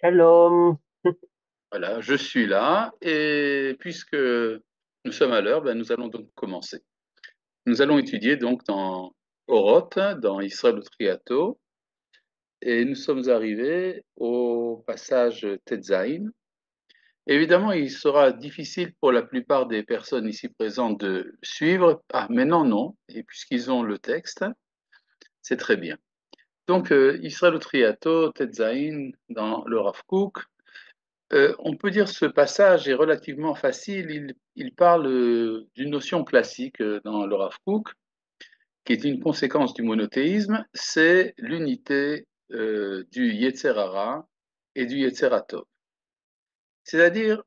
Shalom. Voilà, je suis là et puisque nous sommes à l'heure, nous allons donc commencer. Nous allons étudier donc dans Oroth, dans Israël ou Triato, et nous sommes arrivés au passage Tetzain. Évidemment, il sera difficile pour la plupart des personnes ici présentes de suivre. Ah, mais non, non, et puisqu'ils ont le texte, c'est très bien. Donc, Israël ou Triato, Tetzain, dans le Rav Kook. On peut dire que ce passage est relativement facile. Il parle d'une notion classique dans le Rav Kook, qui est une conséquence du monothéisme, c'est l'unité du Yetzer Hara et du Yetzer Hatov. C'est-à-dire,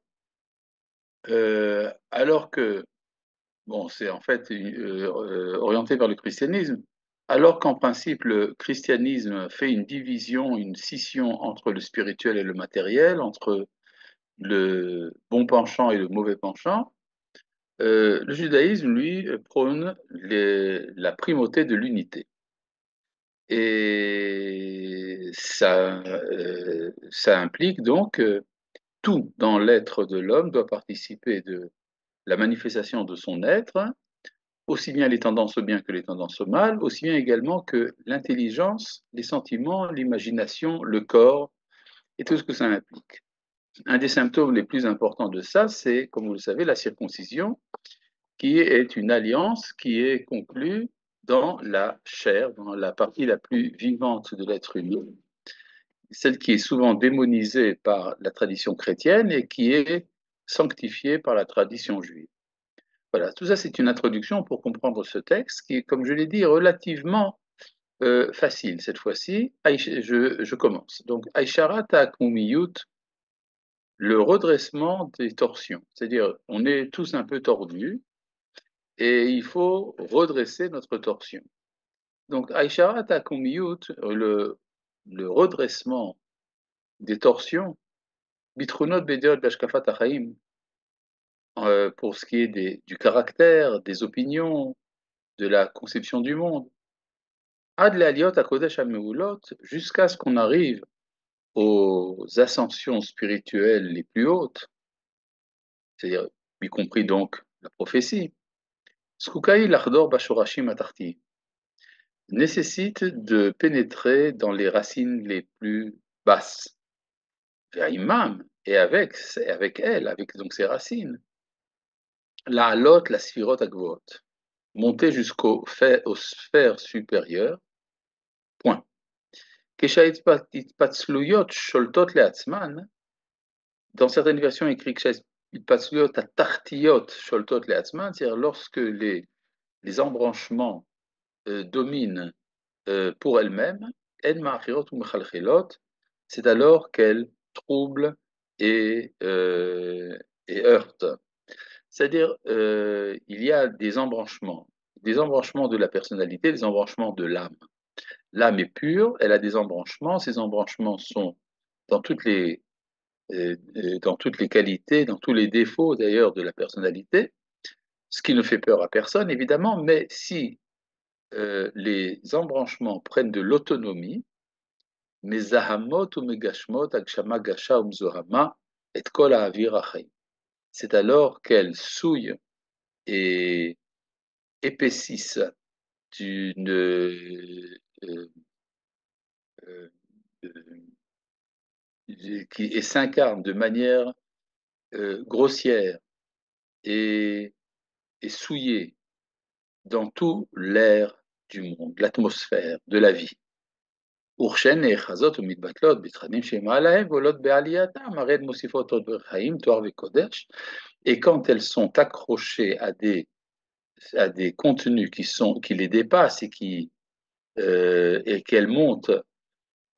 alors que, bon, c'est en fait orienté vers le christianisme, alors qu'en principe le christianisme fait une division, une scission entre le spirituel et le matériel, entre le bon penchant et le mauvais penchant. Le judaïsme, lui, prône la primauté de l'unité. Et ça implique donc que tout dans l'être de l'homme doit participer de la manifestation de son être, aussi bien les tendances au bien que les tendances au mal, aussi bien également que l'intelligence, les sentiments, l'imagination, le corps et tout ce que ça implique. Un des symptômes les plus importants de ça, c'est, comme vous le savez, la circoncision, qui est une alliance qui est conclue dans la chair, dans la partie la plus vivante de l'être humain, celle qui est souvent démonisée par la tradition chrétienne et qui est sanctifiée par la tradition juive. Voilà, tout ça c'est une introduction pour comprendre ce texte qui est, comme je l'ai dit, relativement facile cette fois-ci. Je commence. Donc, Aïcharat Kumiyut, le redressement des torsions. C'est-à-dire, on est tous un peu tordus, et il faut redresser notre torsion. Donc, Aïcharat Akumiyut, le redressement des torsions, Bitrunot Bediot Bashkafat Achaim, pour ce qui est du caractère, des opinions, de la conception du monde, Ad Lealiot Akodesh Ameulot, jusqu'à ce qu'on arrive aux ascensions spirituelles les plus hautes, c'est-à-dire, y compris donc la prophétie. Skukai Lachdor Bashorashim Atarti, nécessite de pénétrer dans les racines les plus basses. Imam, et avec elle, avec donc ses racines, la halot, la sphirot agvot, monter aux sphères supérieures, point. Kesha itpatzluyot sholtot leatzman, dans certaines versions écrit Kesha itpatzluyot atartiyot sholtot leatzman, c'est-à-dire lorsque les embranchements dominent pour elles-mêmes, en ma'achirot ou mechalchelot, c'est alors qu'elles troublent et heurtent. C'est-à-dire, il y a des embranchements de la personnalité, des embranchements de l'âme. L'âme est pure, elle a des embranchements, ces embranchements sont dans dans toutes les qualités, dans tous les défauts d'ailleurs de la personnalité, ce qui ne fait peur à personne évidemment, mais si les embranchements prennent de l'autonomie, Mezahamot ou Megashmot, Agshama Gasha ou Mzohama, et Kol Ha'avir Achai. C'est alors qu'elles souillent et épaississent d'une euh, et s'incarnent de manière grossière et, et souillée dans tout l'air du monde, l'atmosphère de la vie. וכשהן נאחזות ומתבטלות בתכנים שמעליהם ועולות בעלייתם, הרי הן מוסיפות עוד חיים, תואר וקודש, et quand elles sont accrochées à des contenus qui les dépassent et qu'elles montent,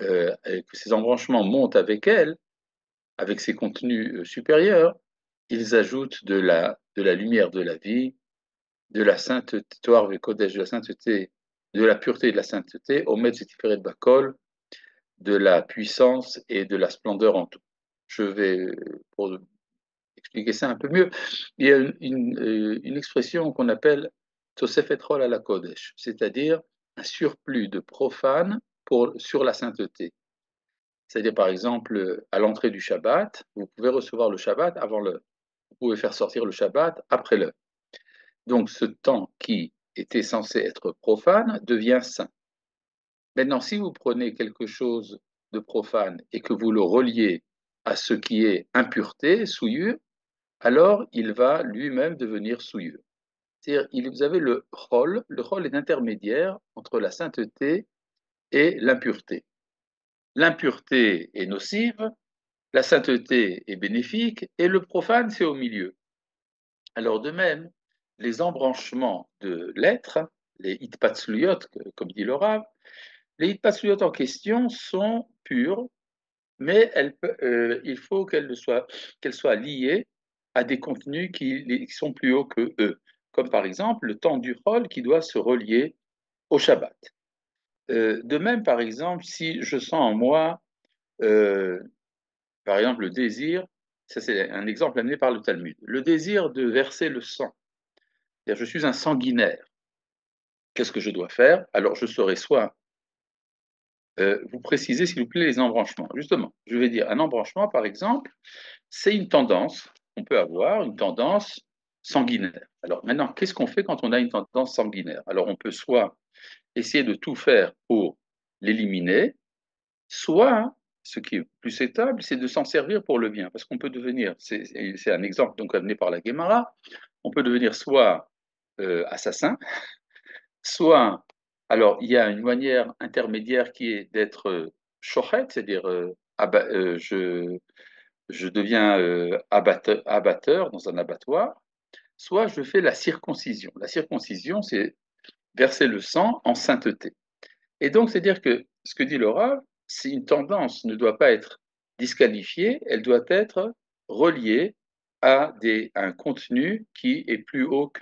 et que ces embranchements montent avec elles, avec ces contenus supérieurs, ils ajoutent de la lumière de la vie, de la sainteté, Toar Kodesh, de la sainteté, de la pureté et de la sainteté, Omed Zetiferet Bakol, de la puissance et de la splendeur en tout. Je vais, pour expliquer ça un peu mieux, il y a une expression qu'on appelle Tosefet Rol à la Kodesh, c'est-à-dire un surplus de profane sur la sainteté. C'est-à-dire, par exemple, à l'entrée du Shabbat, vous pouvez recevoir le Shabbat avant l'heure. Vous pouvez faire sortir le Shabbat après l'heure. Donc, ce temps qui était censé être profane devient saint. Maintenant, si vous prenez quelque chose de profane et que vous le reliez à ce qui est impureté, souillure, alors il va lui-même devenir souillure. C'est-à-dire, vous avez le chol est intermédiaire entre la sainteté et l'impureté. L'impureté est nocive, la sainteté est bénéfique, et le profane, c'est au milieu. Alors de même, les embranchements de l'être, les hitpatzluyot, comme dit le Rav, les hitpatzluyot en question sont pures, mais il faut qu'elles soient liées à des contenus qui sont plus hauts que eux, comme par exemple le temps du Chol qui doit se relier au Shabbat. De même, par exemple, si je sens en moi, euh, par exemple, le désir, ça c'est un exemple amené par le Talmud, le désir de verser le sang. C'est-à-dire, je suis un sanguinaire. Qu'est-ce que je dois faire? Alors, je saurai soit vous précisez, s'il vous plaît, les embranchements. Justement, je vais dire un embranchement, par exemple, c'est une tendance qu'on peut avoir, une tendance sanguinaire. Alors maintenant, qu'est-ce qu'on fait quand on a une tendance sanguinaire? Alors on peut soit essayer de tout faire pour l'éliminer, soit, ce qui est plus souhaitable, c'est de s'en servir pour le bien, parce qu'on peut devenir, c'est un exemple donc amené par la Guémara, on peut devenir soit assassin, soit, alors il y a une manière intermédiaire qui est d'être shochet, c'est-à-dire je deviens abatteur dans un abattoir, soit je fais la circoncision. La circoncision, c'est verser le sang en sainteté. Et donc, c'est-à-dire que ce que dit Laura, si une tendance ne doit pas être disqualifiée, elle doit être reliée à un contenu qui est plus haut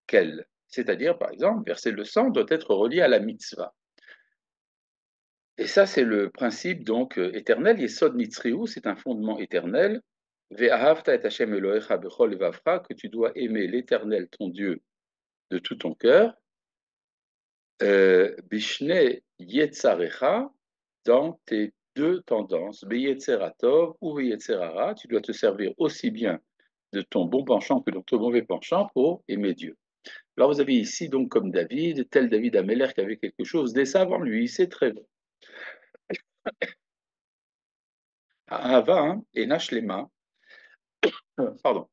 qu'elle. C'est-à-dire, par exemple, verser le sang doit être relié à la mitzvah. Et ça, c'est le principe donc éternel. Yesod Nitzrihu, c'est un fondement éternel. Ve'ahavta et Hashem Elohecha bechol levavcha, que tu dois aimer l'Éternel, ton Dieu, de tout ton cœur. Bishne Yetzarecha, dans tes deux tendances, Beyetzeratov ou Beyetzerara, tu dois te servir aussi bien de ton bon penchant que de ton mauvais penchant pour aimer Dieu. Alors vous avez ici donc comme David, tel David Améler qui avait quelque chose dès ça avant lui, c'est très bon. Ahava hein, et Nashlema, pardon.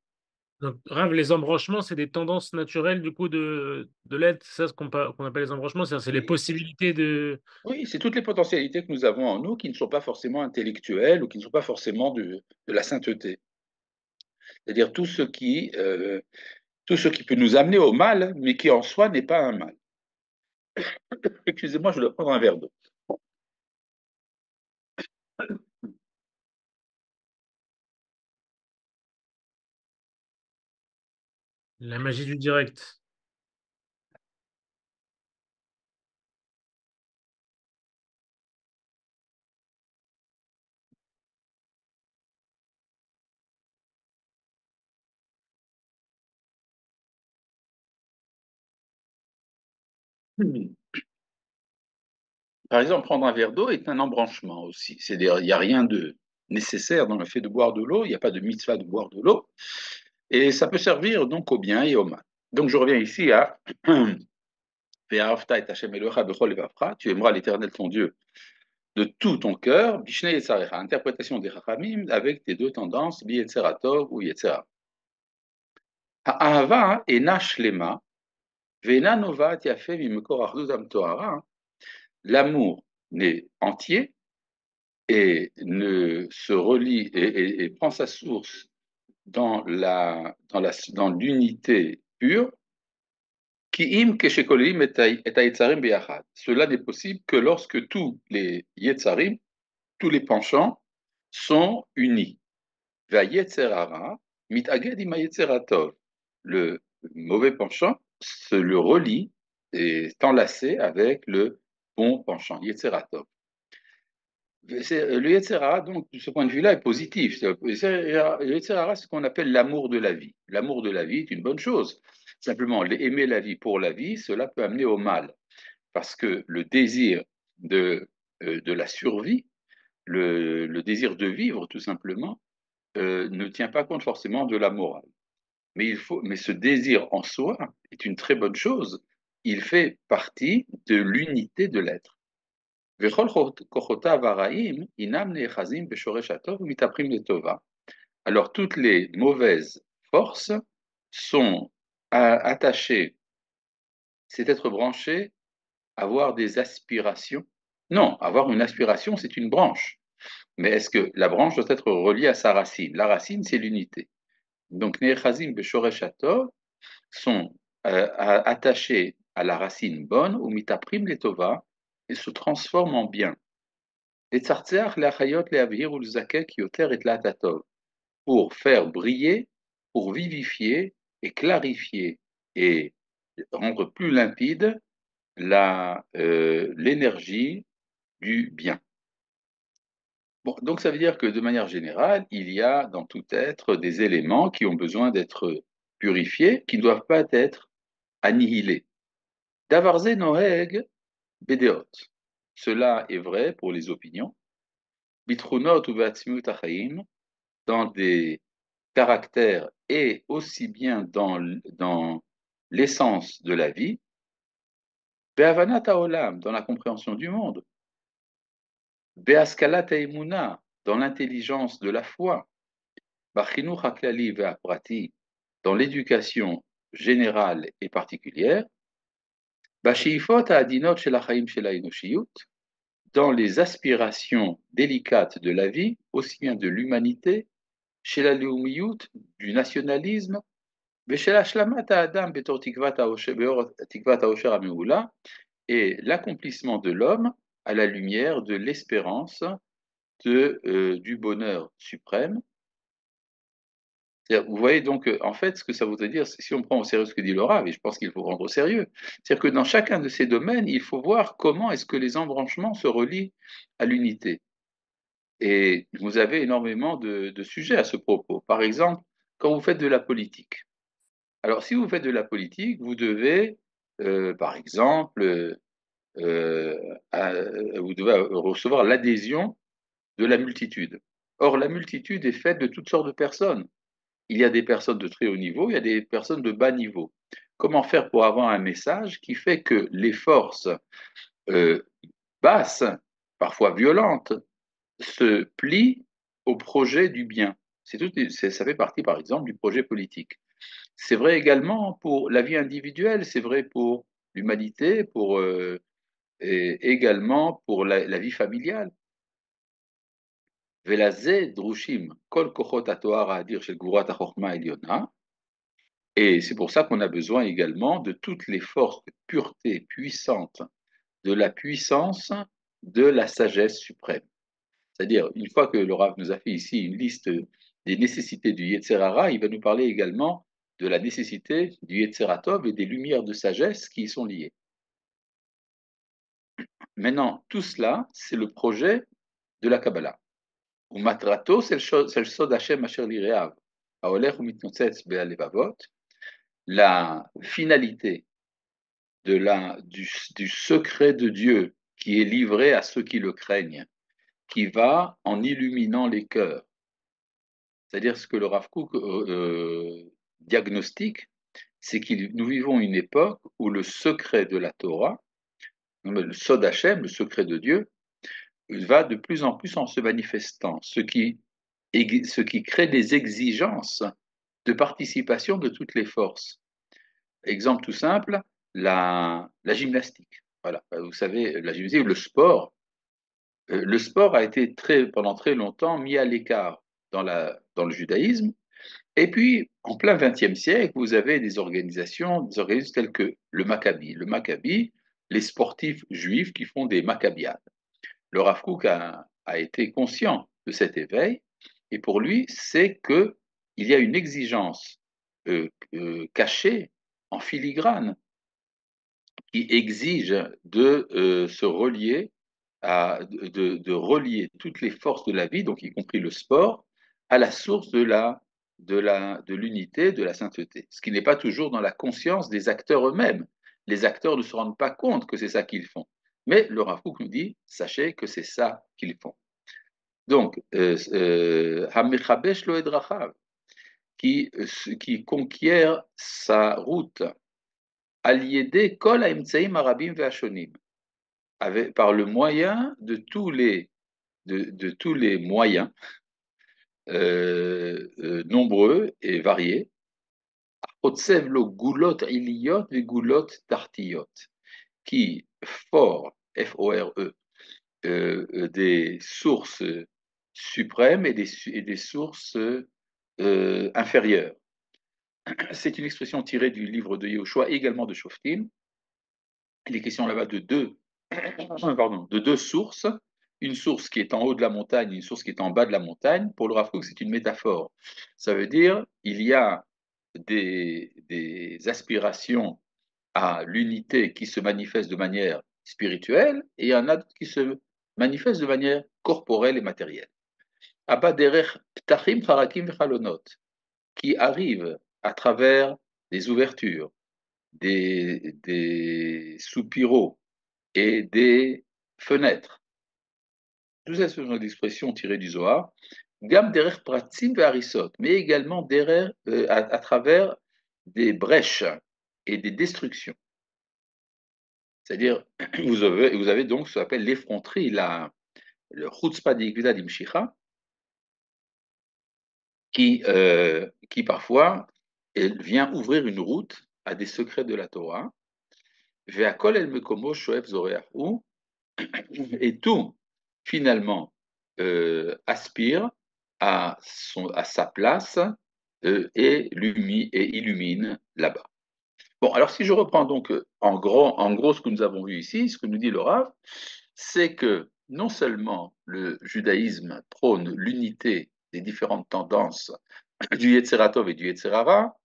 Donc, Rav, les embranchements, c'est des tendances naturelles du coup de l'être. C'est ça ce qu'on appelle les embranchements, c'est les Oui, possibilités de. oui, c'est toutes les potentialités que nous avons en nous qui ne sont pas forcément intellectuelles ou qui ne sont pas forcément de la sainteté. C'est-à-dire tout ce qui peut nous amener au mal, mais qui en soi n'est pas un mal. Excusez-moi, je dois prendre un verre d'eau. La magie du direct. Par exemple, prendre un verre d'eau est un embranchement aussi. C'est-à-dire, il n'y a rien de nécessaire dans le fait de boire de l'eau, il n'y a pas de mitzvah de boire de l'eau, et ça peut servir donc au bien et au mal. Donc je reviens ici à tu aimeras l'Éternel ton Dieu de tout ton cœur, Bishnei Yetzarecha, interprétation des Chachamim avec tes deux tendances, Bi Yetzeratov ou Yetzera. Ha'ahava ena shlema, ve'ena novat yafe mimekor achdut tohara. L'amour n'est entier et ne se relie et prend sa source dans l'unité pure. Ki'im keshekolim et haYetzarim beyachad. Cela n'est possible que lorsque tous les Yetzarim, tous les penchants, sont unis. Vayetzerara mitaged im haYetzeratov. Le mauvais penchant se le relie et est enlacé avec le bon penchant, Yetzeratov. Le Yetzirah, donc, de ce point de vue-là, est positif. Le Yetzirah, c'est ce qu'on appelle l'amour de la vie. L'amour de la vie est une bonne chose. Simplement, aimer la vie pour la vie, cela peut amener au mal. Parce que le désir de la survie le désir de vivre, tout simplement, ne tient pas compte forcément de la morale. Mais ce désir en soi est une très bonne chose. Il fait partie de l'unité de l'être. Alors toutes les mauvaises forces sont attachées, c'est être branché, avoir des aspirations. Non, avoir une aspiration, c'est une branche. Mais est-ce que la branche doit être reliée à sa racine? La racine, c'est l'unité. Donc, Nechazim Beshoresh Hatov sont attachés à la racine bonne, ou mitaprim letova, et se transforment en bien. Et tzartzeach leachayot leavhir ulzakek yoter et latatov, pour faire briller, pour vivifier et clarifier et rendre plus limpide l'énergie du bien. Bon, donc ça veut dire que de manière générale, il y a dans tout être des éléments qui ont besoin d'être purifiés, qui ne doivent pas être annihilés. Davarze noheg bedeot. Cela est vrai pour les opinions. Bitrunot ou beatzmiut achaim, dans des caractères et aussi bien dans l'essence de la vie. Be'avanat haolam, dans la compréhension du monde. Be'askalat ha'emuna, dans l'intelligence de la foi. B'chinuch haklali ve'aprati, dans l'éducation générale et particulière. B'sheifot ha'adinot shel hachaim shel ha'enoshiyut, dans les aspirations délicates de la vie, aussi bien de l'humanité, chez la leumiyut, du nationalisme, ושל השלמת האדם בתור תקוות האושר המעולה, et l'accomplissement de l'homme à la lumière de l'espérance du bonheur suprême. Vous voyez donc, en fait, ce que ça voudrait dire, si on prend au sérieux ce que dit le Rav, et je pense qu'il faut prendre au sérieux, c'est-à-dire que dans chacun de ces domaines, il faut voir comment est-ce que les embranchements se relient à l'unité. Et vous avez énormément de sujets à ce propos. Par exemple, quand vous faites de la politique. Alors, si vous faites de la politique, vous devez, par exemple, vous devez recevoir l'adhésion de la multitude. Or, la multitude est faite de toutes sortes de personnes. Il y a des personnes de très haut niveau, il y a des personnes de bas niveau. Comment faire pour avoir un message qui fait que les forces euh, basses, parfois violentes, se plient au projet du bien? Ça fait partie, par exemple, du projet politique. C'est vrai également pour la vie individuelle, c'est vrai pour l'humanité, et également pour la vie familiale. Velazé drushim kol kochot hatoar ha'adir shel gurat hachokma elyona. Et c'est pour ça qu'on a besoin également de toutes les forces de pureté puissantes, de la puissance de la sagesse suprême. C'est-à-dire, une fois que le Rav nous a fait ici une liste des nécessités du Yetzer Hara, il va nous parler également de la nécessité du Yetzer Hatov et des lumières de sagesse qui y sont liées. Maintenant, tout cela, c'est le projet de la Kabbalah. Umatrato, c'est le Sod Hashem Asher Lireav, Haolech Umitnotzetz Be'alevavot. La finalité du secret de Dieu qui est livré à ceux qui le craignent, qui va en illuminant les cœurs. C'est-à-dire ce que le Rav Kook diagnostique, c'est que nous vivons une époque où le secret de la Torah, le Sod Hashem, le secret de Dieu, va de plus en plus en se manifestant, ce qui crée des exigences de participation de toutes les forces. Exemple tout simple, la gymnastique. Voilà, vous savez, la gymnastique, le sport a été pendant très longtemps mis à l'écart dans le judaïsme. Et puis, en plein XXe siècle, vous avez des organismes tels que le Maccabi. Le Maccabi, les sportifs juifs qui font des maccabiades. Le Rav Kook a été conscient de cet éveil, et pour lui, c'est qu'il y a une exigence cachée, en filigrane, qui exige de se relier de relier toutes les forces de la vie, donc y compris le sport, à la source de l'unité, de la sainteté. Ce qui n'est pas toujours dans la conscience des acteurs eux-mêmes. Les acteurs ne se rendent pas compte que c'est ça qu'ils font. Mais le Rav Kook nous dit, sachez que c'est ça qu'ils font. Donc, Hamechabesh lo edrachav, qui conquiert sa route, al-yedé kol ha'emtsaim harabim ve'ashonim, par le moyen de tous les moyens nombreux et variés, Otsev lo gulot iliyot ve gulot tartiyot, qui fort, F-O-R-E, des sources suprêmes et des sources inférieures. C'est une expression tirée du livre de Yehoshua et également de Shoftim. Il est question là-bas de deux sources, une source qui est en haut de la montagne, une source qui est en bas de la montagne. Pour le Rav Kook, c'est une métaphore. Ça veut dire il y a des aspirations à l'unité qui se manifestent de manière spirituelle et il y en a d'autres qui se manifestent de manière corporelle et matérielle. Abba derech ptachim harakim v'chalonot, qui arrivent à travers des ouvertures, des soupiraux et des fenêtres. Tout ça, ce sont des expressions tirées du Zohar. Gam derech pratzim ve'arisot, mais également derrière, à travers des brèches et des destructions. C'est-à-dire, vous avez donc ce qu'on appelle l'effronterie, le chutzpah d'Igvida d'Imshicha, qui parfois vient ouvrir une route à des secrets de la Torah. Ve'akol el mekomo shoef zoreahu, et tout, finalement, aspire à sa place et illumine là-bas. Bon, alors si je reprends donc en gros ce que nous avons vu ici, ce que nous dit le Rav, c'est que non seulement le judaïsme prône l'unité des différentes tendances du Yetzer Tov et du Yetzer Hara,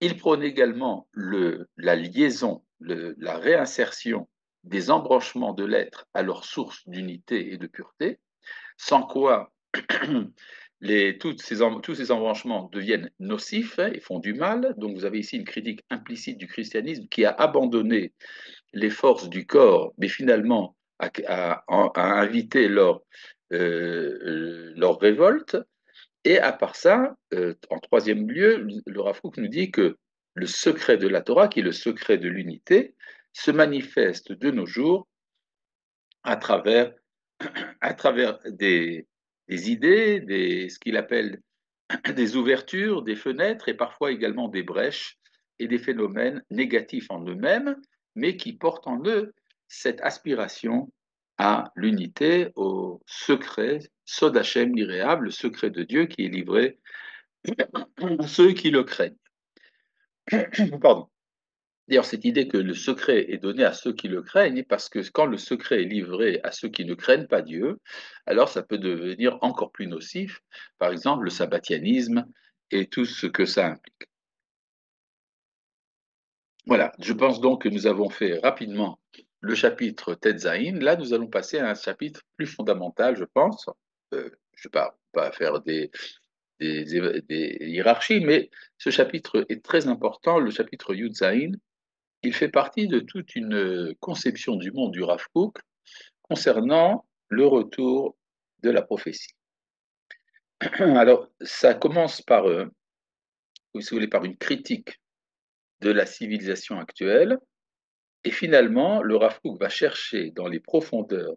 il prône également la liaison, la réinsertion des embranchements de l'être à leur source d'unité et de pureté, sans quoi tous ces embranchements deviennent nocifs et font du mal. Donc vous avez ici une critique implicite du christianisme qui a abandonné les forces du corps, mais finalement a invité leur révolte. Et à part ça, en troisième lieu, le Rav Kook nous dit que le secret de la Torah, qui est le secret de l'unité, se manifeste de nos jours à travers, des idées, ce qu'il appelle des ouvertures, des fenêtres et parfois également des brèches et des phénomènes négatifs en eux-mêmes, mais qui portent en eux cette aspiration à l'unité, au secret, Sod Hashem l'irréable, le secret de Dieu qui est livré à ceux qui le craignent. Pardon. D'ailleurs, cette idée que le secret est donné à ceux qui le craignent, parce que quand le secret est livré à ceux qui ne craignent pas Dieu, alors ça peut devenir encore plus nocif, par exemple le sabbatianisme et tout ce que ça implique. Voilà, je pense donc que nous avons fait rapidement le chapitre Tetzaïn. Là, nous allons passer à un chapitre plus fondamental, je pense. Je ne vais pas faire des hiérarchies, mais ce chapitre est très important, le chapitre Yudzaïn. Il fait partie de toute une conception du monde du Rav Kook concernant le retour de la prophétie. Alors, ça commence par, si vous voulez, par une critique de la civilisation actuelle, et finalement, le Rav Kook va chercher dans les profondeurs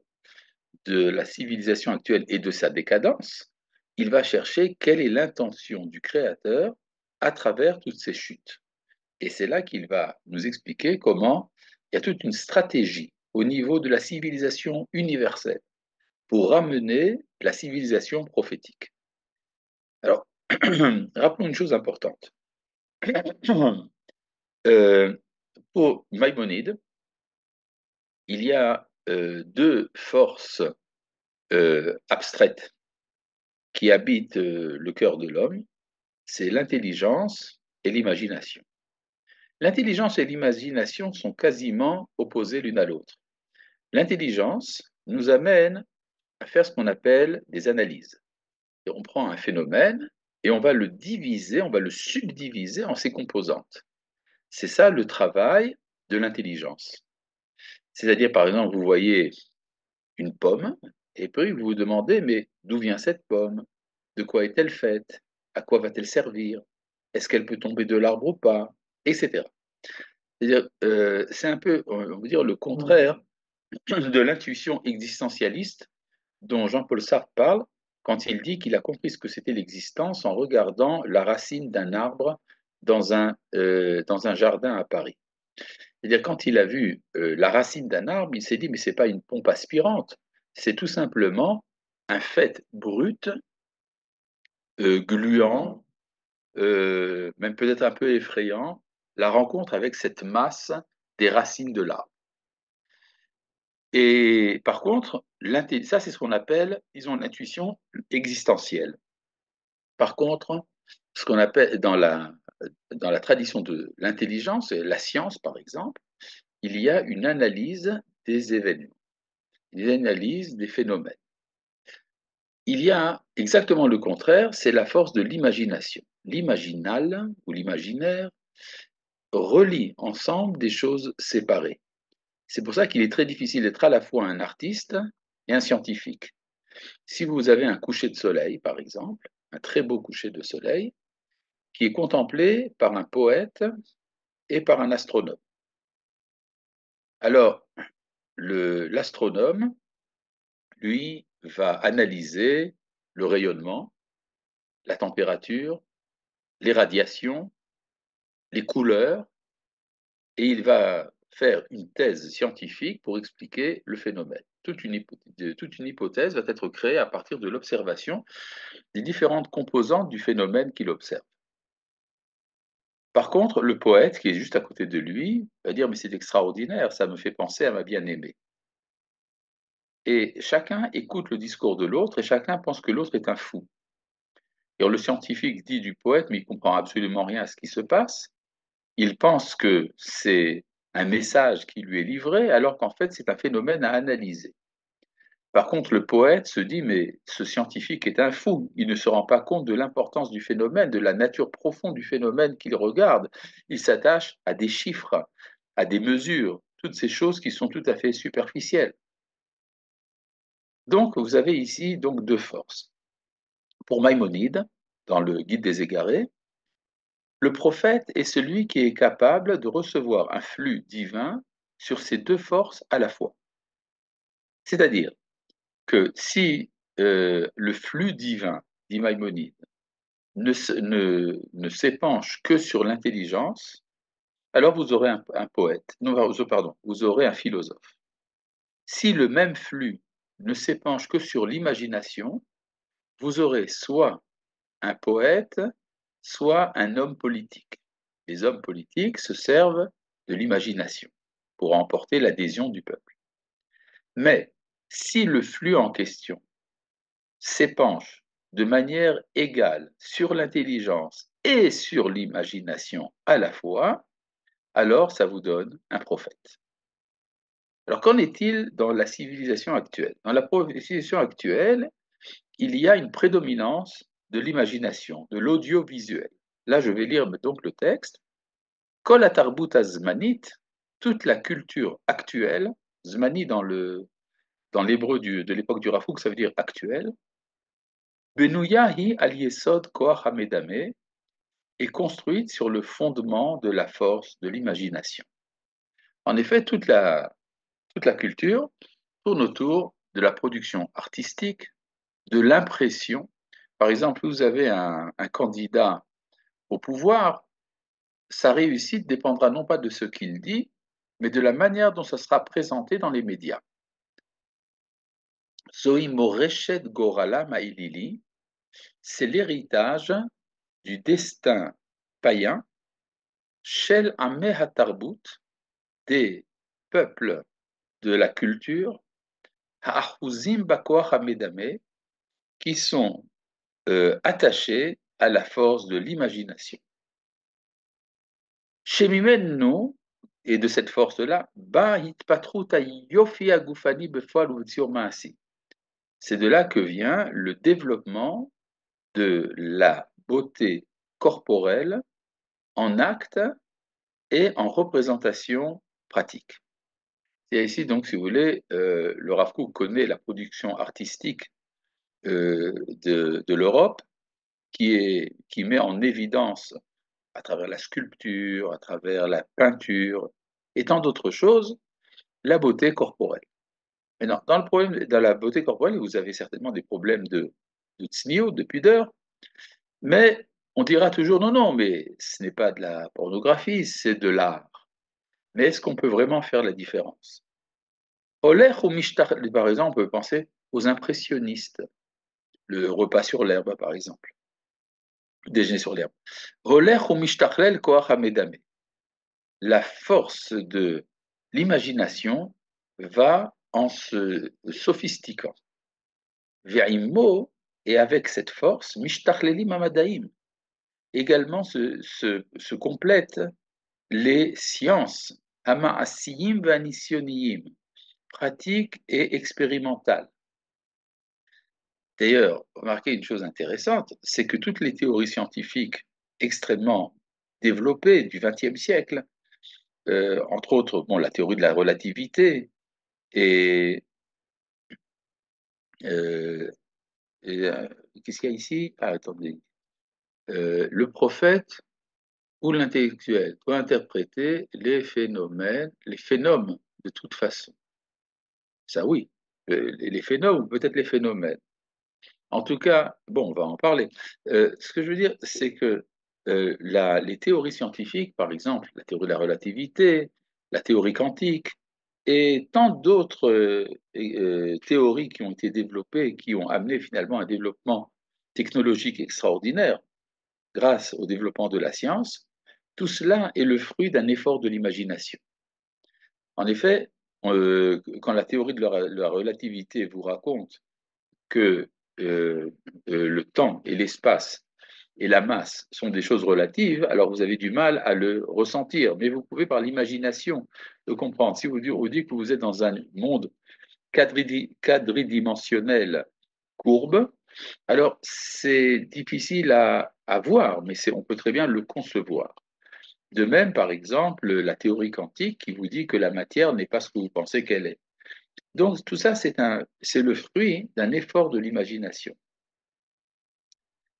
de la civilisation actuelle et de sa décadence, il va chercher quelle est l'intention du Créateur à travers toutes ces chutes. Et c'est là qu'il va nous expliquer comment il y a toute une stratégie au niveau de la civilisation universelle pour ramener la civilisation prophétique. Alors, rappelons une chose importante. Pour Maïmonide, il y a deux forces abstraites qui habitent le cœur de l'homme, c'est l'intelligence et l'imagination. L'intelligence et l'imagination sont quasiment opposées l'une à l'autre. L'intelligence nous amène à faire ce qu'on appelle des analyses. Et on prend un phénomène et on va le diviser, on va le subdiviser en ses composantes. C'est ça le travail de l'intelligence. C'est-à-dire, par exemple, vous voyez une pomme, Et puis vous vous demandez, mais d'où vient cette pomme? De quoi est-elle faite? À quoi va-t-elle servir? Est-ce qu'elle peut tomber de l'arbre ou pas? Etc. C'est-à-dire, c'est un peu, on va dire, le contraire de l'intuition existentialiste dont Jean-Paul Sartre parle quand il dit qu'il a compris ce que c'était l'existence en regardant la racine d'un arbre dans un jardin à Paris. C'est-à-dire, quand il a vu la racine d'un arbre, il s'est dit, mais ce n'est pas une pompe aspirante, c'est tout simplement un fait brut, gluant, même peut-être un peu effrayant, la rencontre avec cette masse des racines de l'arbre. Et par contre, ça, c'est ce qu'on appelle, ils ont l'intuition existentielle. Par contre, ce qu'on appelle dans la tradition de l'intelligence, la science par exemple, il y a une analyse des événements, une analyse des phénomènes. Il y a exactement le contraire, c'est la force de l'imagination. L'imaginal ou l'imaginaire relie ensemble des choses séparées. C'est pour ça qu'il est très difficile d'être à la fois un artiste et un scientifique. Si vous avez un coucher de soleil, par exemple, un très beau coucher de soleil, qui est contemplé par un poète et par un astronome. Alors, l'astronome, lui, va analyser le rayonnement, la température, les radiations, les couleurs, et il va faire une thèse scientifique pour expliquer le phénomène. Toute une hypothèse va être créée à partir de l'observation des différentes composantes du phénomène qu'il observe. Par contre, le poète, qui est juste à côté de lui, va dire, mais c'est extraordinaire, ça me fait penser à ma bien-aimée. Et chacun écoute le discours de l'autre et chacun pense que l'autre est un fou. Et le scientifique dit du poète, mais il comprend absolument rien à ce qui se passe. Il pense que c'est un message qui lui est livré, alors qu'en fait, c'est un phénomène à analyser. Par contre, le poète se dit, mais ce scientifique est un fou. Il ne se rend pas compte de l'importance du phénomène, de la nature profonde du phénomène qu'il regarde. Il s'attache à des chiffres, à des mesures, toutes ces choses qui sont tout à fait superficielles. Donc, vous avez ici donc deux forces. Pour Maïmonide, dans le Guide des égarés, le prophète est celui qui est capable de recevoir un flux divin sur ces deux forces à la fois. C'est-à-dire que si le flux divin, dit Maïmonide, ne s'épanche que sur l'intelligence, alors vous aurez un poète, non, pardon, vous aurez un philosophe. Si le même flux ne s'épanche que sur l'imagination, vous aurez soit un poète, soit un homme politique. Les hommes politiques se servent de l'imagination pour emporter l'adhésion du peuple. Mais si le flux en question s'épanche de manière égale sur l'intelligence et sur l'imagination à la fois, alors ça vous donne un prophète. Alors qu'en est-il dans la civilisation actuelle? Dans la civilisation actuelle, il y a une prédominance de l'imagination, de l'audiovisuel. Là, je vais lire donc le texte. Kol atarbut azmanit, toute la culture actuelle, zmani dans l'hébreu de l'époque du Rafouk, ça veut dire actuel, benouyahi al yesod koach hamedame, est construite sur le fondement de la force de l'imagination. En effet, toute la culture tourne autour de la production artistique, de l'impression. Par exemple, vous avez un candidat au pouvoir, sa réussite dépendra non pas de ce qu'il dit, mais de la manière dont ça sera présenté dans les médias. Zoï Moreshet Gorala Maïlili, c'est l'héritage du destin païen, Shel Ameh Hatarbut, des peuples de la culture, Ha'achuzim Bakoach Hamedame, qui sont attachés à la force de l'imagination. Shemimenu, et de cette force-là, c'est de là que vient le développement de la beauté corporelle en acte et en représentation pratique. Et ici, donc, si vous voulez, le Rav Kook connaît la production artistique de l'Europe qui met en évidence, à travers la sculpture, à travers la peinture et tant d'autres choses, la beauté corporelle. Maintenant, dans la beauté corporelle, vous avez certainement des problèmes de tsnio, de pudeur, mais on dira toujours non, non, mais ce n'est pas de la pornographie, c'est de l'art. Mais est-ce qu'on peut vraiment faire la différence? Oler ou mishtar, par exemple, on peut penser aux impressionnistes, le repas sur l'herbe, par exemple, le déjeuner sur l'herbe. Oler ou mishtachlel koach hamedame. La force de l'imagination va en se sophistiquant. Ve'immo, et avec cette force, mishtachlelim amadaim, également se complètent les sciences, ama'asiyim va'nisioniyim, pratiques et expérimentales. D'ailleurs, remarquez une chose intéressante, c'est que toutes les théories scientifiques extrêmement développées du XXe siècle, entre autres, bon, la théorie de la relativité et, euh, et qu'est-ce qu'il y a ici? Ah, attendez. Le prophète ou l'intellectuel peut interpréter les phénomènes de toute façon. Ça oui, les phénomènes ou peut-être les phénomènes. En tout cas, bon, on va en parler. Ce que je veux dire, c'est que les théories scientifiques, par exemple, la théorie de la relativité, la théorie quantique, et tant d'autres théories qui ont été développées et qui ont amené finalement un développement technologique extraordinaire grâce au développement de la science, tout cela est le fruit d'un effort de l'imagination. En effet, quand la théorie de la relativité vous raconte que le temps et l'espace et la masse sont des choses relatives, alors vous avez du mal à le ressentir, mais vous pouvez par l'imagination le comprendre. Si vous dites que vous êtes dans un monde quadridimensionnel courbe, alors c'est difficile à voir, mais on peut très bien le concevoir. De même, par exemple, la théorie quantique qui vous dit que la matière n'est pas ce que vous pensez qu'elle est. Donc tout ça, c'est le fruit d'un effort de l'imagination.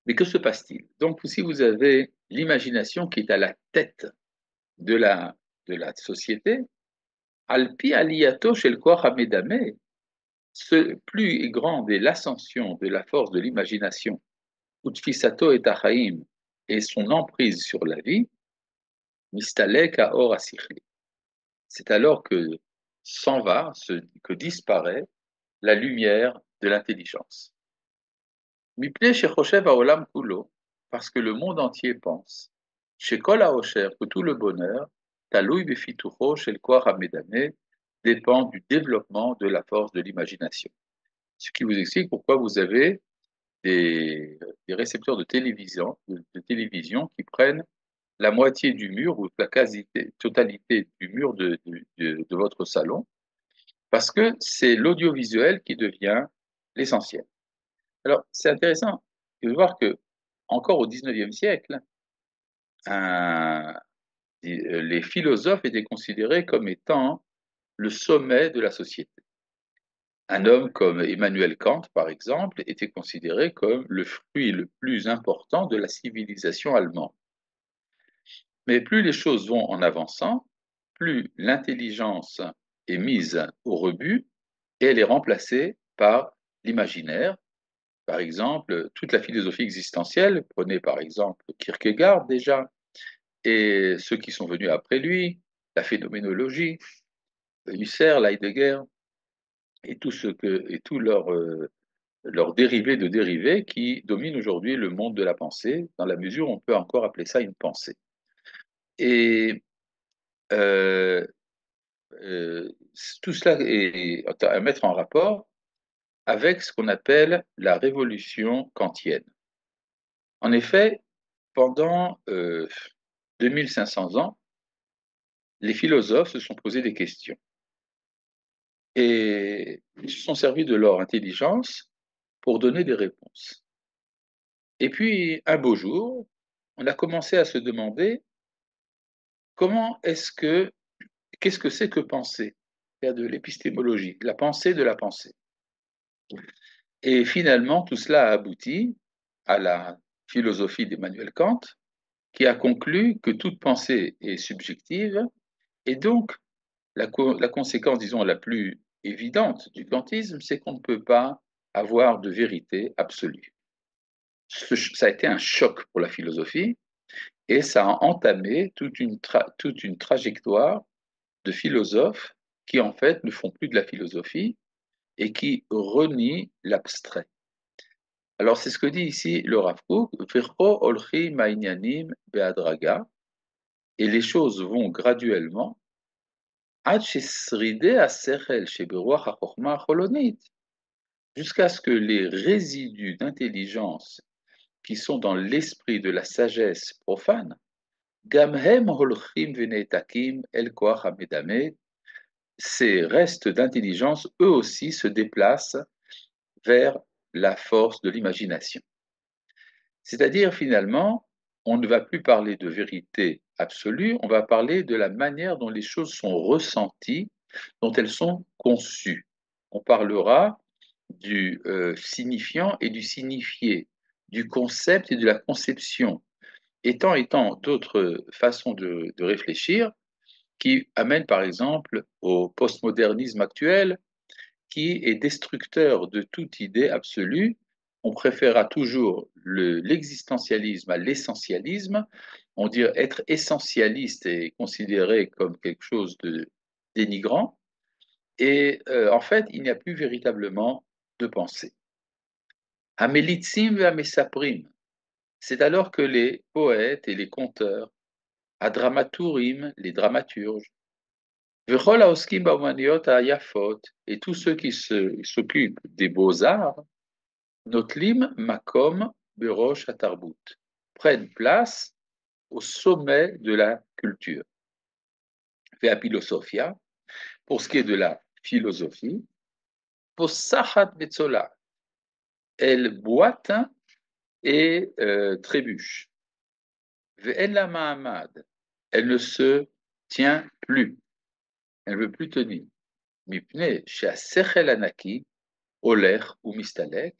Mais que se passe-t-il? Donc si vous avez l'imagination qui est à la tête de la société, alpi aliyato shel koach hamedame, ce plus grande est l'ascension de la force de l'imagination, utfisato et achaim, et son emprise sur la vie, mistalek haor asichli. C'est alors que s'en va, que disparaît la lumière de l'intelligence. Mipnei shechoshev haolam kulo, parce que le monde entier pense, shekol haosher, que tout le bonheur, talui befitucho shel koach hamedame, dépend du développement de la force de l'imagination. Ce qui vous explique pourquoi vous avez des récepteurs de télévision qui prennent la moitié du mur ou la quasi-totalité du mur de votre salon, parce que c'est l'audiovisuel qui devient l'essentiel. Alors, c'est intéressant de voir que, encore au XIXe siècle, les philosophes étaient considérés comme étant le sommet de la société. Un homme comme Emmanuel Kant, par exemple, était considéré comme le fruit le plus important de la civilisation allemande. Mais plus les choses vont en avançant, plus l'intelligence est mise au rebut et elle est remplacée par l'imaginaire. Par exemple, toute la philosophie existentielle, prenez par exemple Kierkegaard déjà, et ceux qui sont venus après lui, la phénoménologie, Husserl, Heidegger, et tous leurs dérivés de dérivés qui dominent aujourd'hui le monde de la pensée, dans la mesure où on peut encore appeler ça une pensée. Et euh, euh, tout cela est à mettre en rapport avec ce qu'on appelle la révolution kantienne. En effet, pendant 2500 ans, les philosophes se sont posé des questions et ils se sont servis de leur intelligence pour donner des réponses. Et puis, un beau jour, on a commencé à se demander qu'est-ce que c'est que penser? il y a de l'épistémologie, la pensée de la pensée. Et finalement, tout cela a abouti à la philosophie d'Emmanuel Kant, qui a conclu que toute pensée est subjective, et donc la conséquence, disons, la plus évidente du kantisme, c'est qu'on ne peut pas avoir de vérité absolue. Ça a été un choc pour la philosophie, et ça a entamé toute une trajectoire de philosophes qui, en fait, ne font plus de la philosophie et qui renient l'abstrait. Alors, c'est ce que dit ici le Rav Kook, Vircho olchi ma'inyanim be'adraga, et les choses vont graduellement, ad shesride asechel sheberuach hachokma cholonit, jusqu'à ce que les résidus d'intelligence qui sont dans l'esprit de la sagesse profane, gamhem holchim venetakim el koach hamedame, ces restes d'intelligence, eux aussi, se déplacent vers la force de l'imagination. C'est-à-dire, finalement, on ne va plus parler de vérité absolue, on va parler de la manière dont les choses sont ressenties, dont elles sont conçues. On parlera du signifiant et du signifié, du concept et de la conception, étant d'autres façons de réfléchir qui amènent par exemple au postmodernisme actuel, qui est destructeur de toute idée absolue. On préférera toujours l'existentialisme à l'essentialisme. On dit être essentialiste est considéré comme quelque chose de dénigrant. Et en fait, il n'y a plus véritablement de pensée. Amelitzim ve amesaprim, c'est alors que les poètes et les conteurs, adramatourim, les dramaturges, vechol haoskim ba'omaniot ha'yafot, et tous ceux qui s'occupent des beaux-arts, Notlim Makom Berosh Atarbut, prennent place au sommet de la culture. Vea philosophia, pour ce qui est de la philosophie, Posahat Betzola, elle boite et trébuche. Ve'ela Mahamad, elle ne se tient plus, elle ne veut plus tenir. Mipne Sheasechel Anaki, Oler ou Mistalek,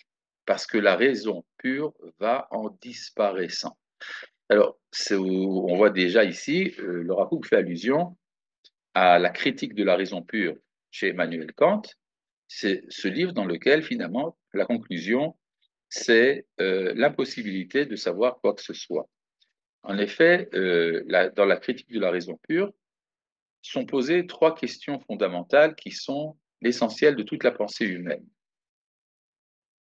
parce que la raison pure va en disparaissant. Alors, on voit déjà ici, le Rav Kook fait allusion à la critique de la raison pure chez Emmanuel Kant. C'est ce livre dans lequel, finalement, la conclusion, c'est l'impossibilité de savoir quoi que ce soit. En effet, dans la critique de la raison pure, sont posées trois questions fondamentales qui sont l'essentiel de toute la pensée humaine.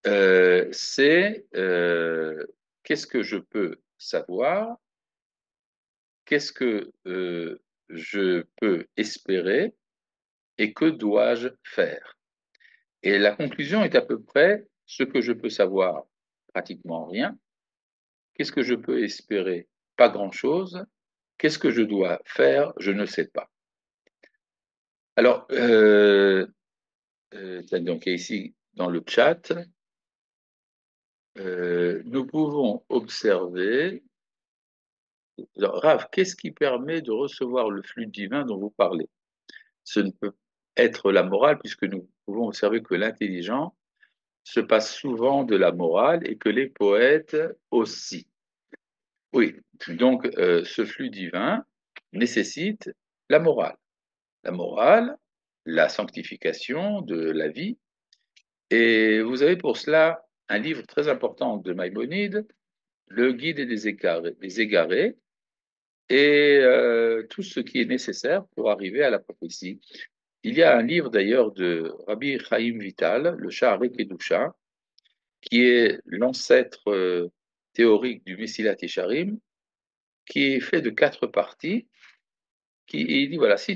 Qu'est-ce que je peux savoir, qu'est-ce que je peux espérer et que dois-je faire? Et la conclusion est à peu près ce que je peux savoir, pratiquement rien. Qu'est-ce que je peux espérer? Pas grand-chose. Qu'est-ce que je dois faire? Je ne sais pas. Alors, donc ici dans le chat, nous pouvons observer. Alors, Rav, qu'est-ce qui permet de recevoir le flux divin dont vous parlez? Ce ne peut être la morale, puisque nous pouvons observer que l'intelligent se passe souvent de la morale et que les poètes aussi. Oui, donc ce flux divin nécessite la morale. La morale, la sanctification de la vie. Et vous avez pour cela un livre très important de Maïmonide, Le Guide des égarés, et tout ce qui est nécessaire pour arriver à la prophétie. Il y a un livre d'ailleurs de Rabbi Chaim Vital, le Sha'arei Kedusha, qui est l'ancêtre théorique du Messilat Yesharim, qui est fait de 4 parties. Il dit voilà, si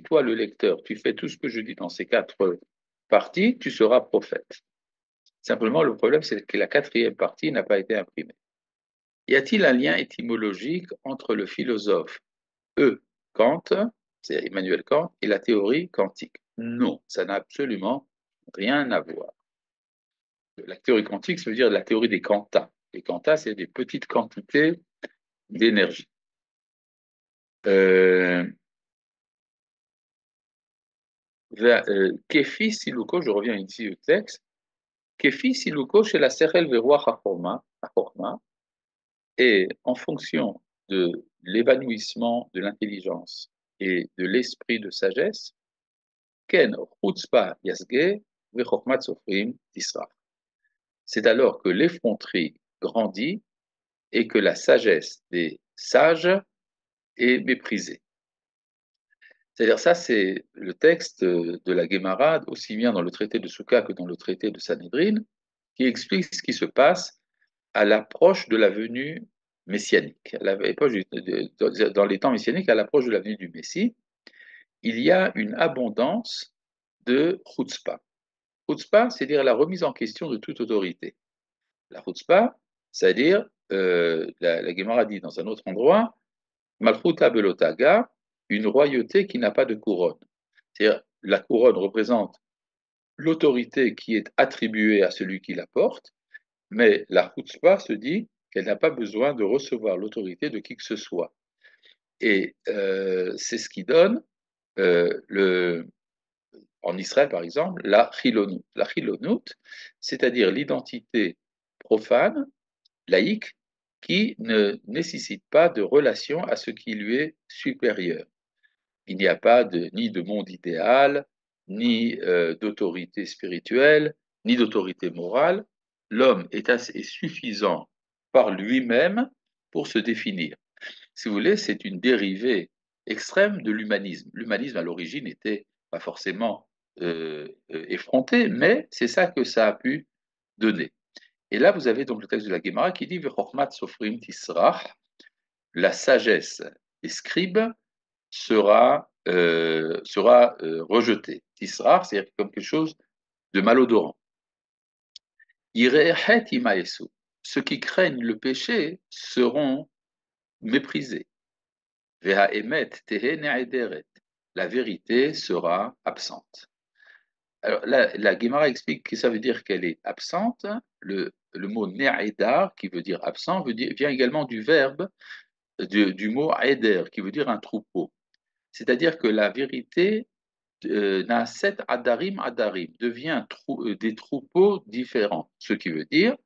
toi le lecteur, tu fais tout ce que je dis dans ces 4 parties, tu seras prophète. Simplement, le problème, c'est que la 4e partie n'a pas été imprimée. Y a-t-il un lien étymologique entre le philosophe Kant, c'est Emmanuel Kant, et la théorie quantique? Non, ça n'a absolument rien à voir. La théorie quantique, ça veut dire la théorie des quantas. Les quantas, c'est des petites quantités d'énergie. Kefi Siluko, je reviens ici au texte, Kefi Siluko chez la Serel Veroach HaChorma, et en fonction de l'évanouissement de l'intelligence et de l'esprit de sagesse, Ken Chutzpah Yasge Vechokmat Sofrim Tisra. C'est alors que l'effronterie grandit et que la sagesse des sages est méprisée. C'est-à-dire ça, c'est le texte de la Guémara, aussi bien dans le traité de Souka que dans le traité de Sanhedrin, qui explique ce qui se passe à l'approche de la venue messianique. Dans les temps messianiques, à l'approche de la venue du Messie, il y a une abondance de chutzpah. Chutzpah, c'est-à-dire la remise en question de toute autorité. La chutzpah, c'est-à-dire, la Guémara dit dans un autre endroit, Malchuta belotaga, une royauté qui n'a pas de couronne. C'est-à-dire, la couronne représente l'autorité qui est attribuée à celui qui la porte, mais la chutzpah se dit qu'elle n'a pas besoin de recevoir l'autorité de qui que ce soit. Et c'est ce qui donne, en Israël par exemple, la chilonut. La chilonut, c'est-à-dire l'identité profane, laïque, qui ne nécessite pas de relation à ce qui lui est supérieur. Il n'y a pas ni de monde idéal, ni d'autorité spirituelle, ni d'autorité morale. L'homme est suffisant par lui-même pour se définir. Si vous voulez, c'est une dérivée extrême de l'humanisme. L'humanisme, à l'origine, n'était pas forcément effronté, mais c'est ça que ça a pu donner. Et là, vous avez donc le texte de la Guémara qui dit Vechokmat Sofrim Tisrach, la sagesse des scribes sera rejetée. Tisrach, c'est comme quelque chose de malodorant. Irehet imaesu, ceux qui craignent le péché seront méprisés. Vehaemet tehe ne'ederet, la vérité sera absente. Alors, la Guémara explique que ça veut dire qu'elle est absente. Le mot ne'edar, qui veut dire absent, vient également du verbe, du mot eder, qui veut dire un troupeau. C'est-à-dire que la vérité, Naaset adarim adarim, devient des troupeaux différents. Ce qui veut dire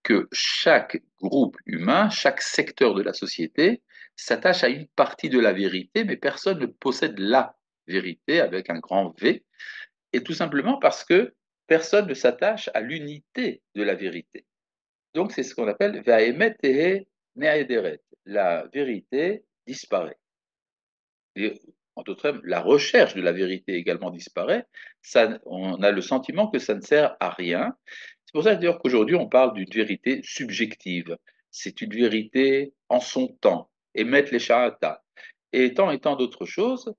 que chaque groupe humain, chaque secteur de la société s'attache à une partie de la vérité, mais personne ne possède la vérité avec un grand V, et tout simplement parce que personne ne s'attache à l'unité de la vérité. Donc c'est ce qu'on appelle Vaemet Tehe Neaederet. La vérité disparaît. Et, en d'autres termes, la recherche de la vérité également disparaît. Ça, on a le sentiment que ça ne sert à rien. C'est pour ça d'ailleurs qu'aujourd'hui on parle d'une vérité subjective. C'est une vérité en son temps, émet les shahata. Et tant d'autres choses,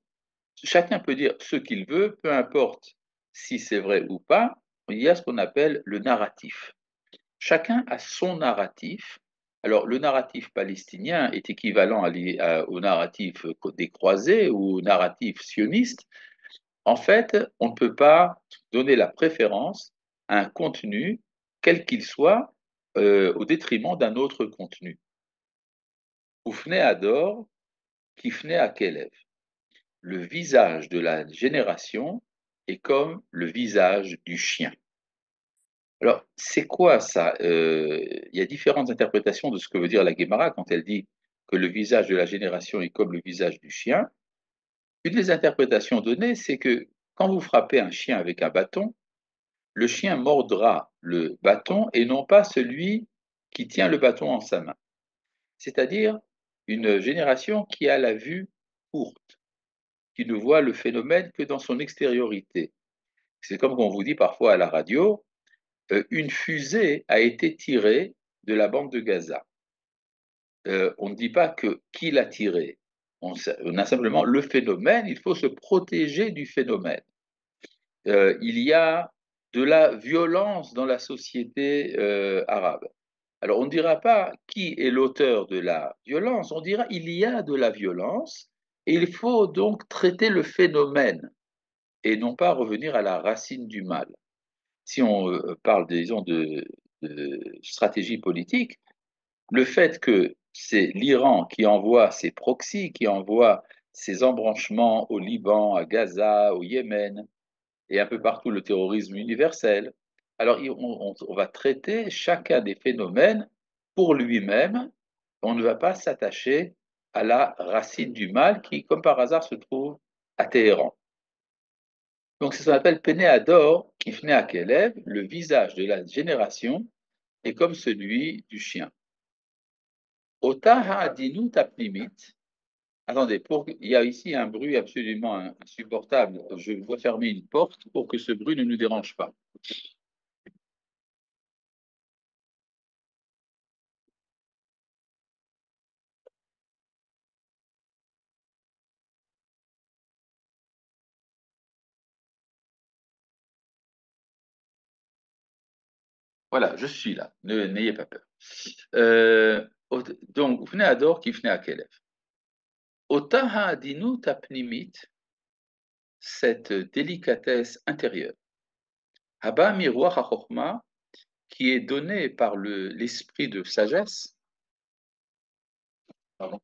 chacun peut dire ce qu'il veut, peu importe si c'est vrai ou pas. Il y a ce qu'on appelle le narratif. Chacun a son narratif. Alors, le narratif palestinien est équivalent au narratif des croisés ou au narratif sioniste. En fait, on ne peut pas donner la préférence à un contenu, quel qu'il soit, au détriment d'un autre contenu. Oufne Ador, Kifne Akelev. Le visage de la génération est comme le visage du chien. Alors, c'est quoi ça? Il y a différentes interprétations de ce que veut dire la Guémara quand elle dit que le visage de la génération est comme le visage du chien. Une des interprétations données, c'est que quand vous frappez un chien avec un bâton, le chien mordra le bâton et non pas celui qui tient le bâton en sa main. C'est-à-dire une génération qui a la vue courte, qui ne voit le phénomène que dans son extériorité. C'est comme on vous dit parfois à la radio, une fusée a été tirée de la bande de Gaza. On ne dit pas que qui l'a tirée. On a simplement le phénomène, il faut se protéger du phénomène. Il y a de la violence dans la société arabe. Alors on ne dira pas qui est l'auteur de la violence, on dira il y a de la violence et il faut donc traiter le phénomène et non pas revenir à la racine du mal. Si on parle, disons, de stratégie politique, le fait que c'est l'Iran qui envoie ses proxys, qui envoie ses embranchements au Liban, à Gaza, au Yémen, et un peu partout le terrorisme universel. Alors, on va traiter chacun des phénomènes pour lui-même. On ne va pas s'attacher à la racine du mal qui, comme par hasard, se trouve à Téhéran. Donc, c'est ce qu'on appelle Pene Hador, qui venait à Kelev, le visage de la génération est comme celui du chien. Ota ha'adinu tapnimit. Attendez, il y a ici un bruit absolument insupportable. Je dois fermer une porte pour que ce bruit ne nous dérange pas. Voilà, je suis là. N'ayez pas peur. Euh, donc, venez Ador qui venait à Kelev. Ota ha'adinu tapnimit, cette délicatesse intérieure. Haba miroir ha'chokhma, qui est donnée par l'esprit de sagesse. Pardon.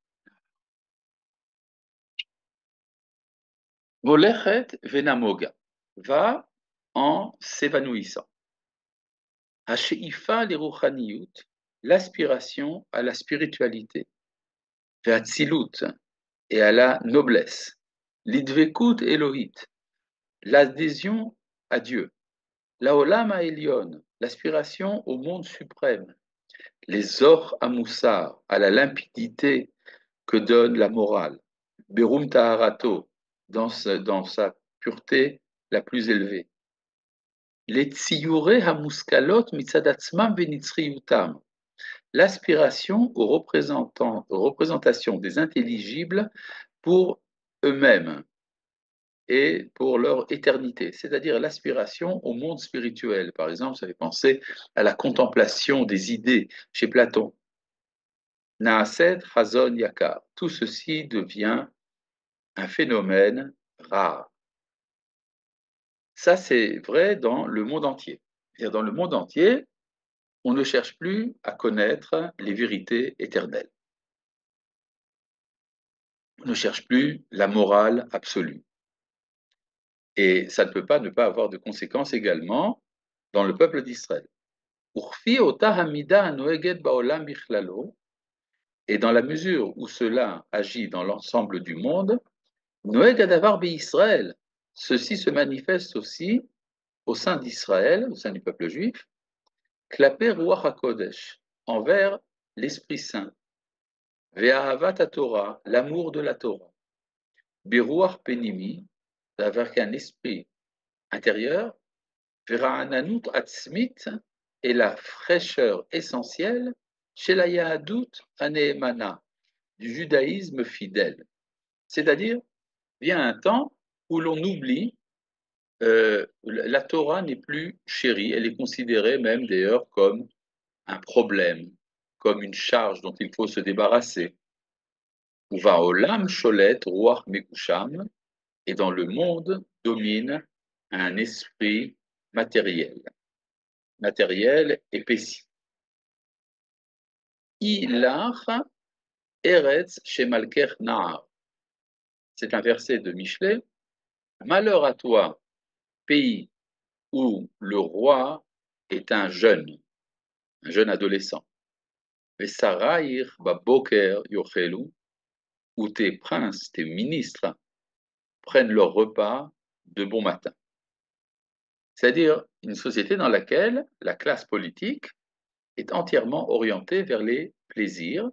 Volechet venamoga, va en s'évanouissant. Hasheifa leruchaniyut, l'aspiration à la spiritualité. Ve'atzilut, et à la noblesse. L'idvekut Elohit, l'adhésion à Dieu. Laolam Elyon, l'aspiration au monde suprême. Les or à Moussar, à la limpidité que donne la morale. Berum Taharato, dans sa pureté la plus élevée. Les Tsiyure Hamuskalot Mitzadatzmam Venitzriutam, l'aspiration aux représentations des intelligibles pour eux-mêmes et pour leur éternité, c'est-à-dire l'aspiration au monde spirituel. Par exemple, ça fait penser à la contemplation des idées chez Platon. Naaset Hazon Yakar. Tout ceci devient un phénomène rare. Ça, c'est vrai dans le monde entier. C'est-à-dire, dans le monde entier, on ne cherche plus à connaître les vérités éternelles. On ne cherche plus la morale absolue. Et ça ne peut pas ne pas avoir de conséquences également dans le peuple d'Israël. Et dans la mesure où cela agit dans l'ensemble du monde, Noeg Adavar Israël, ceci se manifeste aussi au sein d'Israël, au sein du peuple juif, Klaper Ruach HaKodesh, envers l'Esprit Saint, Ve'ahavat Torah, l'amour de la Torah, Beruach Penimi, avec un esprit intérieur, Vera'ananut Atzmit, et la fraîcheur essentielle chez la Yahadut Aneemana, du judaïsme fidèle. C'est-à-dire, vient un temps où l'on oublie, la Torah n'est plus chérie, elle est considérée même d'ailleurs comme un problème, comme une charge dont il faut se débarrasser. Uva olam sholet ruach mekusham, et dans le monde domine un esprit matériel, épaissi. Ilach eretz shemalker naar. C'est un verset de Michelet. Malheur à toi, pays où le roi est un jeune adolescent. Vesaraïr baboker yochelu, où tes princes, tes ministres prennent leur repas de bon matin. C'est-à-dire une société dans laquelle la classe politique est entièrement orientée vers les plaisirs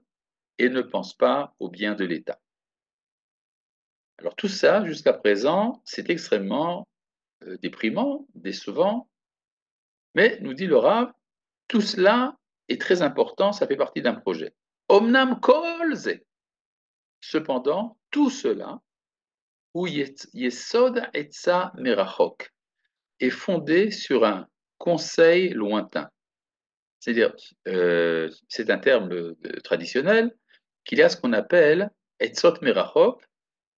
et ne pense pas au bien de l'État. Alors tout ça, jusqu'à présent, c'est extrêmement déprimant, décevant, mais nous dit le Rav, tout cela est très important, ça fait partie d'un projet. Omnam kolze. Cependant, tout cela, où yesod etza merachok, est fondé sur un conseil lointain. C'est-à-dire, c'est un terme traditionnel, qu'il y a ce qu'on appelle etzot merachok,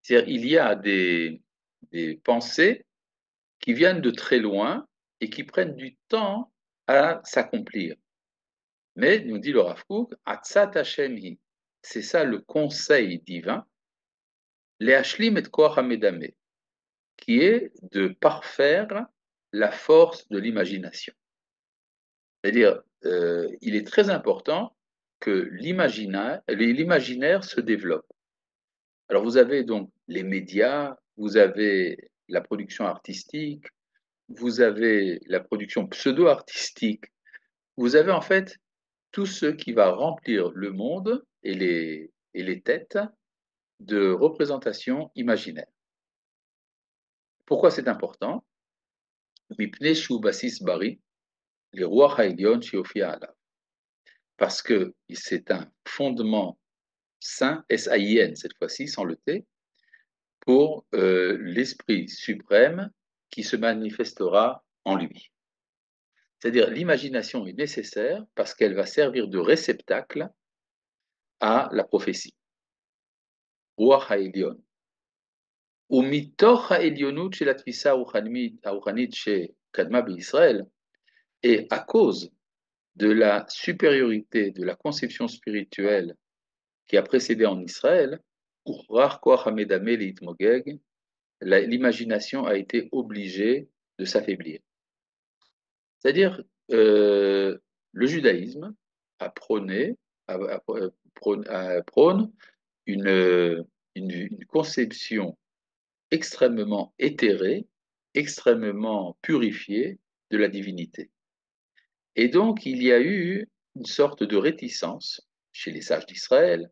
c'est-à-dire il y a des pensées qui viennent de très loin et qui prennent du temps à s'accomplir. Mais, nous dit le Rav Kook, Atzat Hashem hi, c'est ça le conseil divin, Leashlim et Koach Hamedame, qui est de parfaire la force de l'imagination. C'est-à-dire, il est très important que l'imaginaire se développe. Alors vous avez donc les médias, vous avez la production artistique, vous avez la production pseudo-artistique, vous avez en fait tout ce qui va remplir le monde et les têtes de représentations imaginaires. Pourquoi c'est important? Mipnei shu basis bari, les rois haïlion shiofia alav. Parce que c'est un fondement saint, S-A-I-N cette fois-ci, sans le T, pour l'Esprit suprême qui se manifestera en lui. C'est-à-dire l'imagination est nécessaire parce qu'elle va servir de réceptacle à la prophétie. Ruach ha'elyon. ומתוך העליונות של התפיסה הרוחנית שקדמה בישראל, et à cause de la supériorité de la conception spirituelle qui a précédé en Israël, l'imagination a été obligée de s'affaiblir. C'est-à-dire, le judaïsme a prône une conception extrêmement éthérée, extrêmement purifiée de la divinité. Et donc, il y a eu une sorte de réticence chez les sages d'Israël,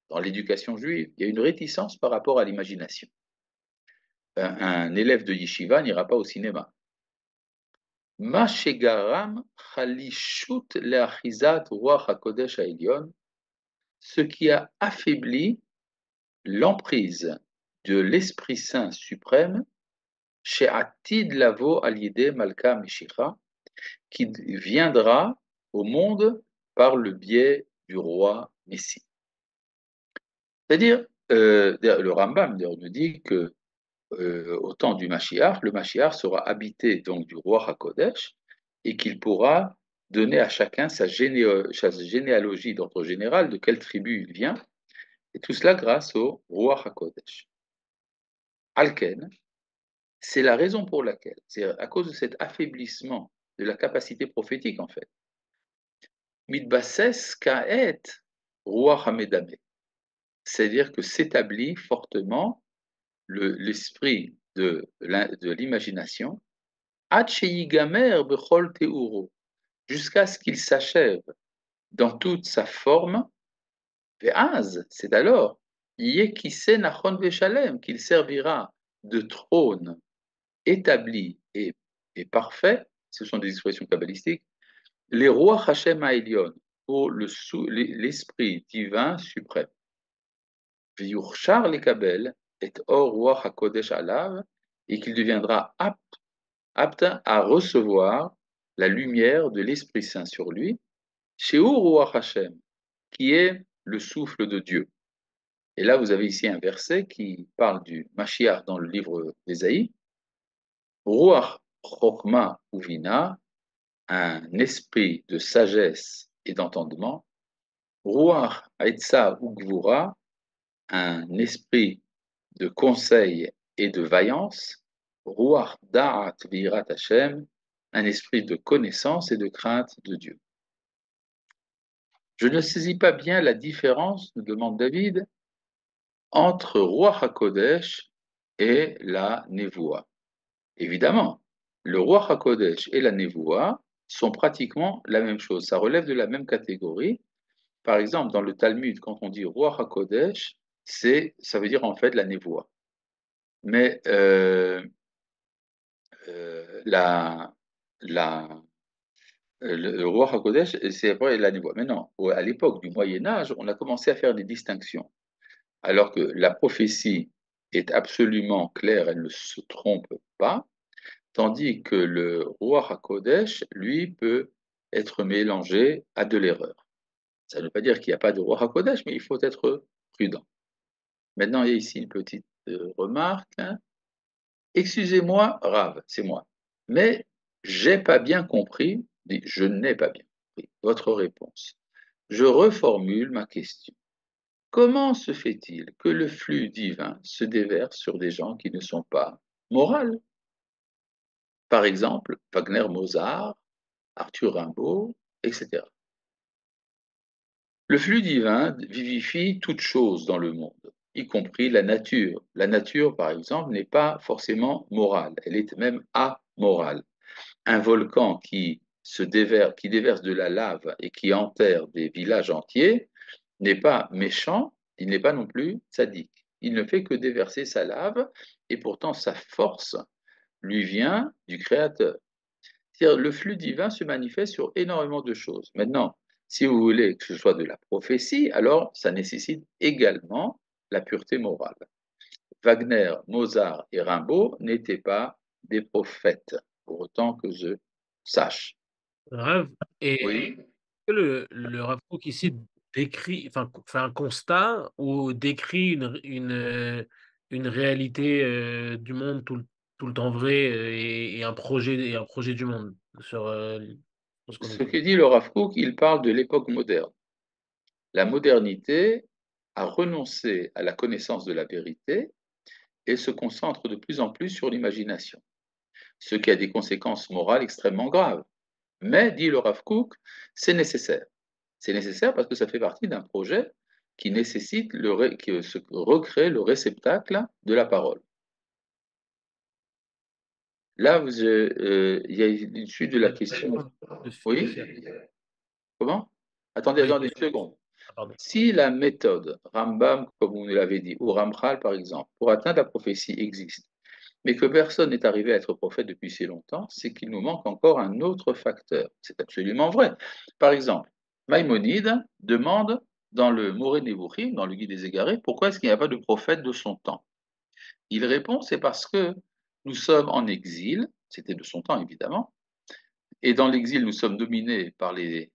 dans l'éducation juive, il y a une réticence par rapport à l'imagination. Un élève de yeshiva n'ira pas au cinéma. Ma shegaram chalishut leachizat ruach hakodesh haelyon, ce qui a affaibli l'emprise de l'Esprit Saint suprême chez Atid Lavo Alide Malka Meshicha, qui viendra au monde par le biais du roi Messie. C'est-à-dire, le Rambam nous dit que au temps du Mashiach, le Mashiach sera habité donc du roi HaKodesh et qu'il pourra donner à chacun sa généalogie d'ordre général, de quelle tribu il vient, et tout cela grâce au roi HaKodesh. Alken, c'est la raison pour laquelle, c'est à cause de cet affaiblissement de la capacité prophétique en fait. Mitbases kaet roi Hamedame, c'est-à-dire que s'établit fortement l'esprit de l'imagination, jusqu'à ce qu'il s'achève dans toute sa forme, c'est alors, qu'il servira de trône établi et parfait, ce sont des expressions kabbalistiques, les rois Hashem Haïlion, pour l'esprit divin suprême. V'yurchar lekabel et or roi hakodesh alav, et qu'il deviendra apte à recevoir la lumière de l'Esprit Saint sur lui, chez Ruach Hashem, qui est le souffle de Dieu. Et là, vous avez ici un verset qui parle du Mashiach dans le livre d'Ésaïe. Ruach Chokma Uvina, un esprit de sagesse et d'entendement. Ruach Haetza Ugvura, un esprit de conseil et de vaillance. Ruach Da'at Virat Hashem, un esprit de connaissance et de crainte de Dieu. Je ne saisis pas bien la différence, nous demande David, entre Ruach HaKodesh et la Nevoua. Évidemment, le Ruach HaKodesh et la Nevoua sont pratiquement la même chose, ça relève de la même catégorie. Par exemple, dans le Talmud, quand on dit Ruach HaKodesh, ça veut dire en fait la Nevoua. Mais le roi HaKodesh, c'est vrai la Nevoua. Mais non, à l'époque du Moyen-Âge, on a commencé à faire des distinctions. Alors que la prophétie est absolument claire, elle ne se trompe pas, tandis que le roi HaKodesh, lui, peut être mélangé à de l'erreur. Ça ne veut pas dire qu'il n'y a pas de roi HaKodesh, mais il faut être prudent. Maintenant, il y a ici une petite remarque. Excusez-moi, Rav, c'est moi. Mais j'ai pas bien compris, je n'ai pas bien compris votre réponse. Je reformule ma question. Comment se fait-il que le flux divin se déverse sur des gens qui ne sont pas morale. Par exemple, Wagner, Mozart, Arthur Rimbaud, etc. Le flux divin vivifie toute chose dans le monde, y compris la nature. La nature, par exemple, n'est pas forcément morale, elle est même amorale. Un volcan qui déverse de la lave et qui enterre des villages entiers n'est pas méchant, il n'est pas non plus sadique. Il ne fait que déverser sa lave et pourtant sa force lui vient du Créateur. C'est-à-dire, le flux divin se manifeste sur énormément de choses. Maintenant, si vous voulez que ce soit de la prophétie, alors ça nécessite également la pureté morale. Wagner, Mozart et Rimbaud n'étaient pas des prophètes, pour autant que je sache. Rav, et Oui, le Rav Kook ici décrit, enfin, fait un constat ou décrit une réalité du monde tout le temps vrai et un projet du monde sur ce qu'on nous ce dit. que dit le Rav Kook, il parle de l'époque moderne. La modernité a renoncé à la connaissance de la vérité et se concentre de plus en plus sur l'imagination, ce qui a des conséquences morales extrêmement graves. Mais, dit le Rav Kook, c'est nécessaire. C'est nécessaire parce que ça fait partie d'un projet qui nécessite que se recrée le réceptacle de la parole. Là, il y a une suite de la question. De Oui? Félicia. Comment? Attendez, J'avais une attendez question. une seconde. Ah, pardon. Si la méthode Rambam, comme vous nous l'avez dit, ou Ramchal, par exemple, pour atteindre la prophétie existe, mais que personne n'est arrivé à être prophète depuis si longtemps, c'est qu'il nous manque encore un autre facteur. C'est absolument vrai. Par exemple, Maïmonide demande dans le Moré Nevuchim, dans le Guide des Égarés, pourquoi est-ce qu'il n'y a pas de prophète de son temps? Il répond, c'est parce que nous sommes en exil, c'était de son temps évidemment, et dans l'exil, nous sommes dominés par les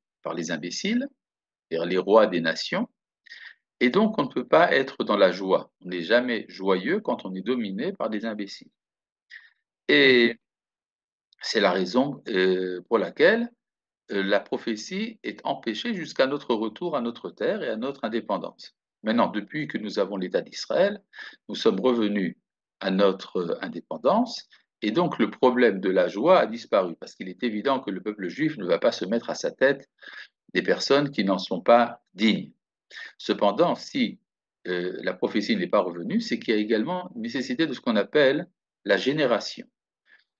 imbéciles, c'est-à-dire les rois des nations, et donc on ne peut pas être dans la joie. On n'est jamais joyeux quand on est dominé par des imbéciles. Oui. Et c'est la raison pour laquelle la prophétie est empêchée jusqu'à notre retour à notre terre et à notre indépendance. Maintenant, depuis que nous avons l'État d'Israël, nous sommes revenus à notre indépendance et donc le problème de la joie a disparu parce qu'il est évident que le peuple juif ne va pas se mettre à sa tête des personnes qui n'en sont pas dignes. Cependant, si la prophétie n'est pas revenue, c'est qu'il y a également nécessité de ce qu'on appelle la génération.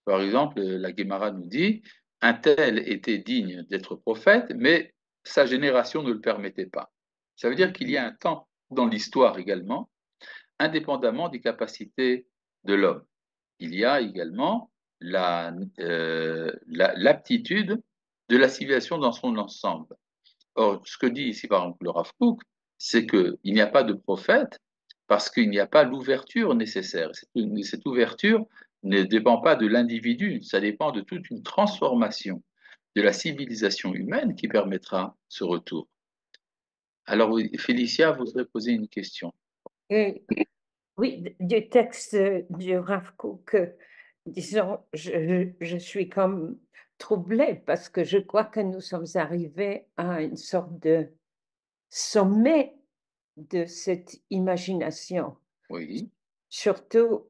Par exemple, la Guémara nous dit, un tel était digne d'être prophète, mais sa génération ne le permettait pas. Ça veut dire qu'il y a un temps dans l'histoire également, indépendamment des capacités de l'homme. Il y a également l'aptitude de la civilisation dans son ensemble. Or, ce que dit ici par exemple le Rav Kook, c'est qu'il n'y a pas de prophète parce qu'il n'y a pas l'ouverture nécessaire. Cette ouverture ne dépend pas de l'individu, ça dépend de toute une transformation de la civilisation humaine qui permettra ce retour. Alors, oui, Félicia voudrait poser une question. Et oui, du texte du Rav Kook, disons, je suis comme troublée parce que je crois que nous sommes arrivés à une sorte de sommet de cette imagination. Oui, Surtout,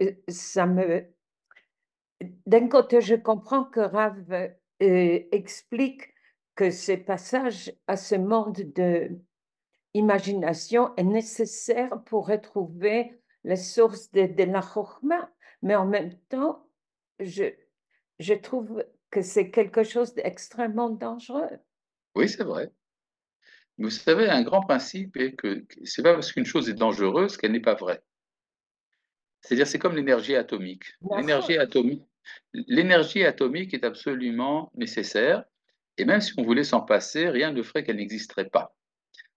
d'un côté, je comprends que Rav explique que ce passage à ce monde de imagination est nécessaire pour retrouver les sources de la chokma, mais en même temps, je, je trouve que c'est quelque chose d'extrêmement dangereux. oui, c'est vrai. Vous savez, un grand principe est que c'est pas parce qu'une chose est dangereuse qu'elle n'est pas vraie. C'est-à-dire, c'est comme l'énergie atomique. L'énergie atomique est absolument nécessaire, et même si on voulait s'en passer, rien ne ferait qu'elle n'existerait pas.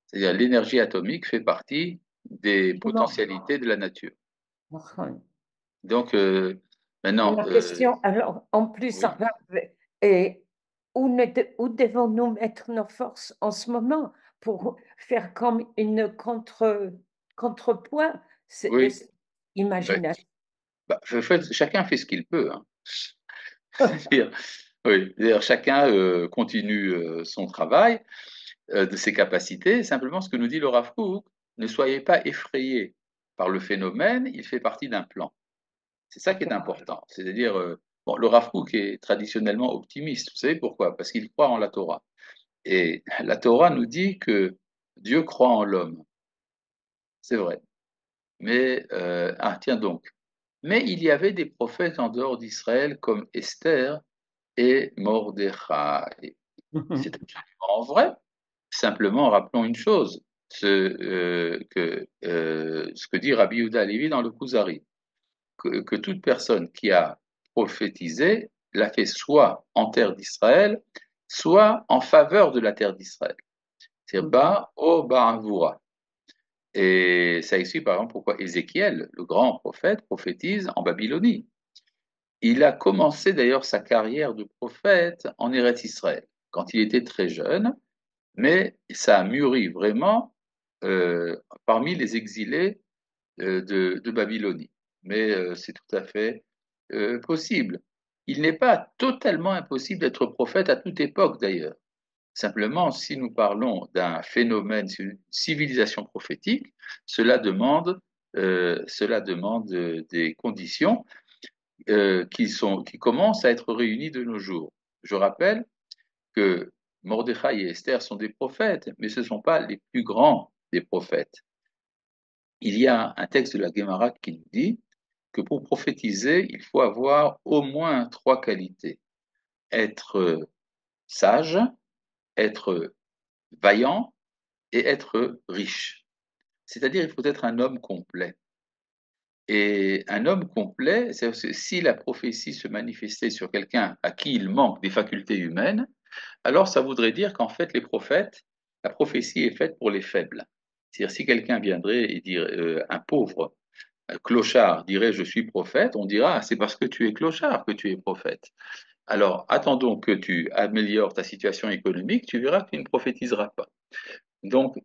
C'est-à-dire, l'énergie atomique fait partie des potentialités de la nature. Donc, Mais maintenant, la question, alors, en plus, oui, Rav, est où devons-nous mettre nos forces en ce moment pour faire comme une contrepoids de oui, cette oui. imagination? Bah, chacun fait ce qu'il peut, hein. C'est-à-dire, oui, c'est-à-dire chacun continue son travail de ses capacités. Simplement, ce que nous dit le Rav Kook, ne soyez pas effrayés par le phénomène, il fait partie d'un plan. C'est ça qui est important. C'est-à-dire, bon, le Rav Kook est traditionnellement optimiste. Vous savez pourquoi? Parce qu'il croit en la Torah. Et la Torah nous dit que Dieu croit en l'homme. C'est vrai. Mais, tiens donc. Mais il y avait des prophètes en dehors d'Israël comme Esther et Mordechai. C'est absolument vrai. Simplement, rappelons une chose, ce que dit Rabbi Yehuda Halevi dans le Kuzari, que toute personne qui a prophétisé l'a fait soit en terre d'Israël, soit en faveur de la terre d'Israël. C'est Ba o Ba'avura. Et ça explique par exemple pourquoi Ézéchiel, le grand prophète, prophétise en Babylonie. Il a commencé d'ailleurs sa carrière de prophète en Eretz Israël, quand il était très jeune, mais ça a mûri vraiment parmi les exilés de Babylonie. Mais c'est tout à fait possible. Il n'est pas totalement impossible d'être prophète à toute époque d'ailleurs. Simplement, si nous parlons d'un phénomène, une civilisation prophétique, cela demande des conditions qui commencent à être réunies de nos jours. Je rappelle que Mordechai et Esther sont des prophètes, mais ce ne sont pas les plus grands des prophètes. Il y a un texte de la Gemara qui nous dit que pour prophétiser, il faut avoir au moins 3 qualités. Être sage, être vaillant et être riche. C'est-à-dire, il faut être un homme complet. Et un homme complet, si la prophétie se manifestait sur quelqu'un à qui il manque des facultés humaines, alors ça voudrait dire qu'en fait, les prophètes, la prophétie est faite pour les faibles. C'est-à-dire, si quelqu'un viendrait et dire, un pauvre un clochard dirait je suis prophète, on dira c'est parce que tu es clochard que tu es prophète. Alors, attendons que tu améliores ta situation économique, tu verras que tu ne prophétiseras pas. Donc,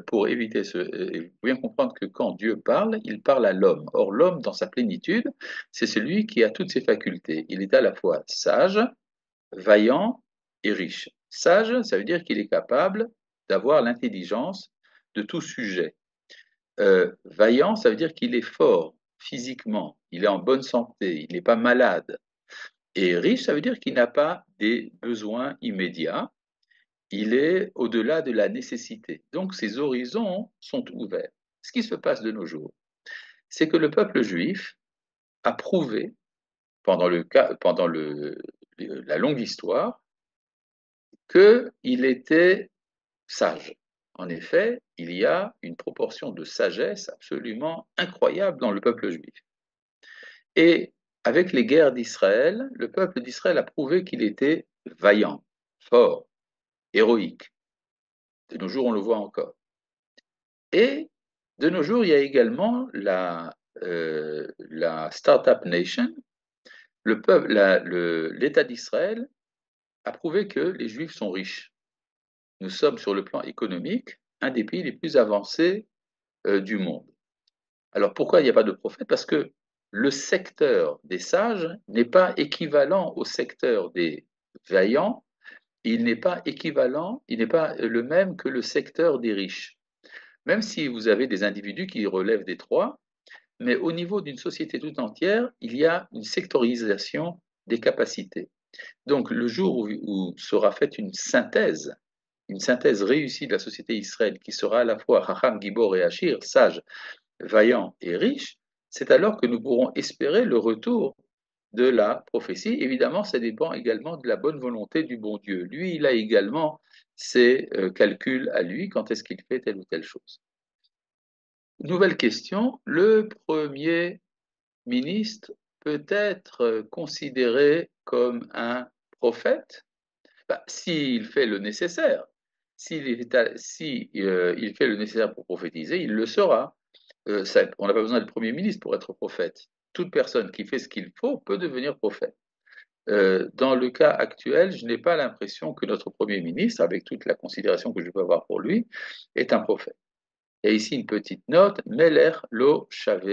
pour éviter il faut bien comprendre que quand Dieu parle, il parle à l'homme. Or, l'homme, dans sa plénitude, c'est celui qui a toutes ses facultés. Il est à la fois sage, vaillant et riche. Sage, ça veut dire qu'il est capable d'avoir l'intelligence de tout sujet. Vaillant, ça veut dire qu'il est fort physiquement, il est en bonne santé, il n'est pas malade. Et riche, ça veut dire qu'il n'a pas des besoins immédiats, il est au-delà de la nécessité. Donc ses horizons sont ouverts. Ce qui se passe de nos jours, c'est que le peuple juif a prouvé pendant la longue histoire qu'il était sage. En effet, il y a une proportion de sagesse absolument incroyable dans le peuple juif. Et avec les guerres d'Israël, le peuple d'Israël a prouvé qu'il était vaillant, fort, héroïque. De nos jours, on le voit encore. Et de nos jours, il y a également la Startup Nation. L'État d'Israël a prouvé que les Juifs sont riches. Nous sommes sur le plan économique un des pays les plus avancés du monde. Alors pourquoi il n'y a pas de prophète? Parce que le secteur des sages n'est pas équivalent au secteur des vaillants, il n'est pas équivalent, il n'est pas le même que le secteur des riches. Même si vous avez des individus qui relèvent des trois, mais au niveau d'une société tout entière, il y a une sectorisation des capacités. Donc le jour où sera faite une synthèse réussie de la société israélienne qui sera à la fois Hacham, Gibor et Achir, sage, vaillant et riche, c'est alors que nous pourrons espérer le retour de la prophétie. Évidemment, ça dépend également de la bonne volonté du bon Dieu. Lui, il a également ses calculs à lui, quand est-ce qu'il fait telle ou telle chose. Nouvelle question, le Premier ministre peut être considéré comme un prophète? S'il fait le nécessaire. Il fait le nécessaire pour prophétiser, il le sera. On n'a pas besoin du Premier ministre pour être prophète. Toute personne qui fait ce qu'il faut peut devenir prophète. Dans le cas actuel, je n'ai pas l'impression que notre Premier ministre, avec toute la considération que je peux avoir pour lui, est un prophète. Et ici une petite note, Meler lo shav,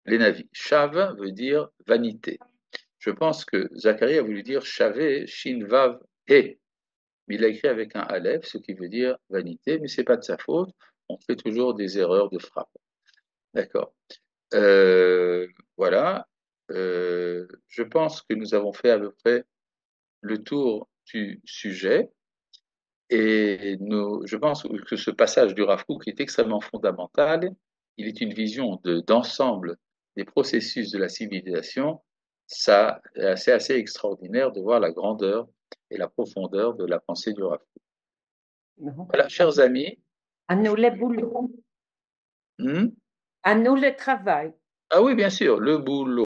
les navis. Shav veut dire vanité. Je pense que Zacharie a voulu dire shavé, shin vav he. Mais il a écrit avec un aleph, ce qui veut dire vanité, mais c'est pas de sa faute. On fait toujours des erreurs de frappe. D'accord. Euh, voilà. Je pense que nous avons fait à peu près le tour du sujet et je pense que ce passage du Rav Kook est extrêmement fondamental. Il est une vision d'ensemble des processus de la civilisation. Ça, c'est assez extraordinaire de voir la grandeur et la profondeur de la pensée du Rav Kook. Non. Voilà, chers amis. À nous les boulots, Hmm. à nous le travail. Ah oui, bien sûr, le boulot.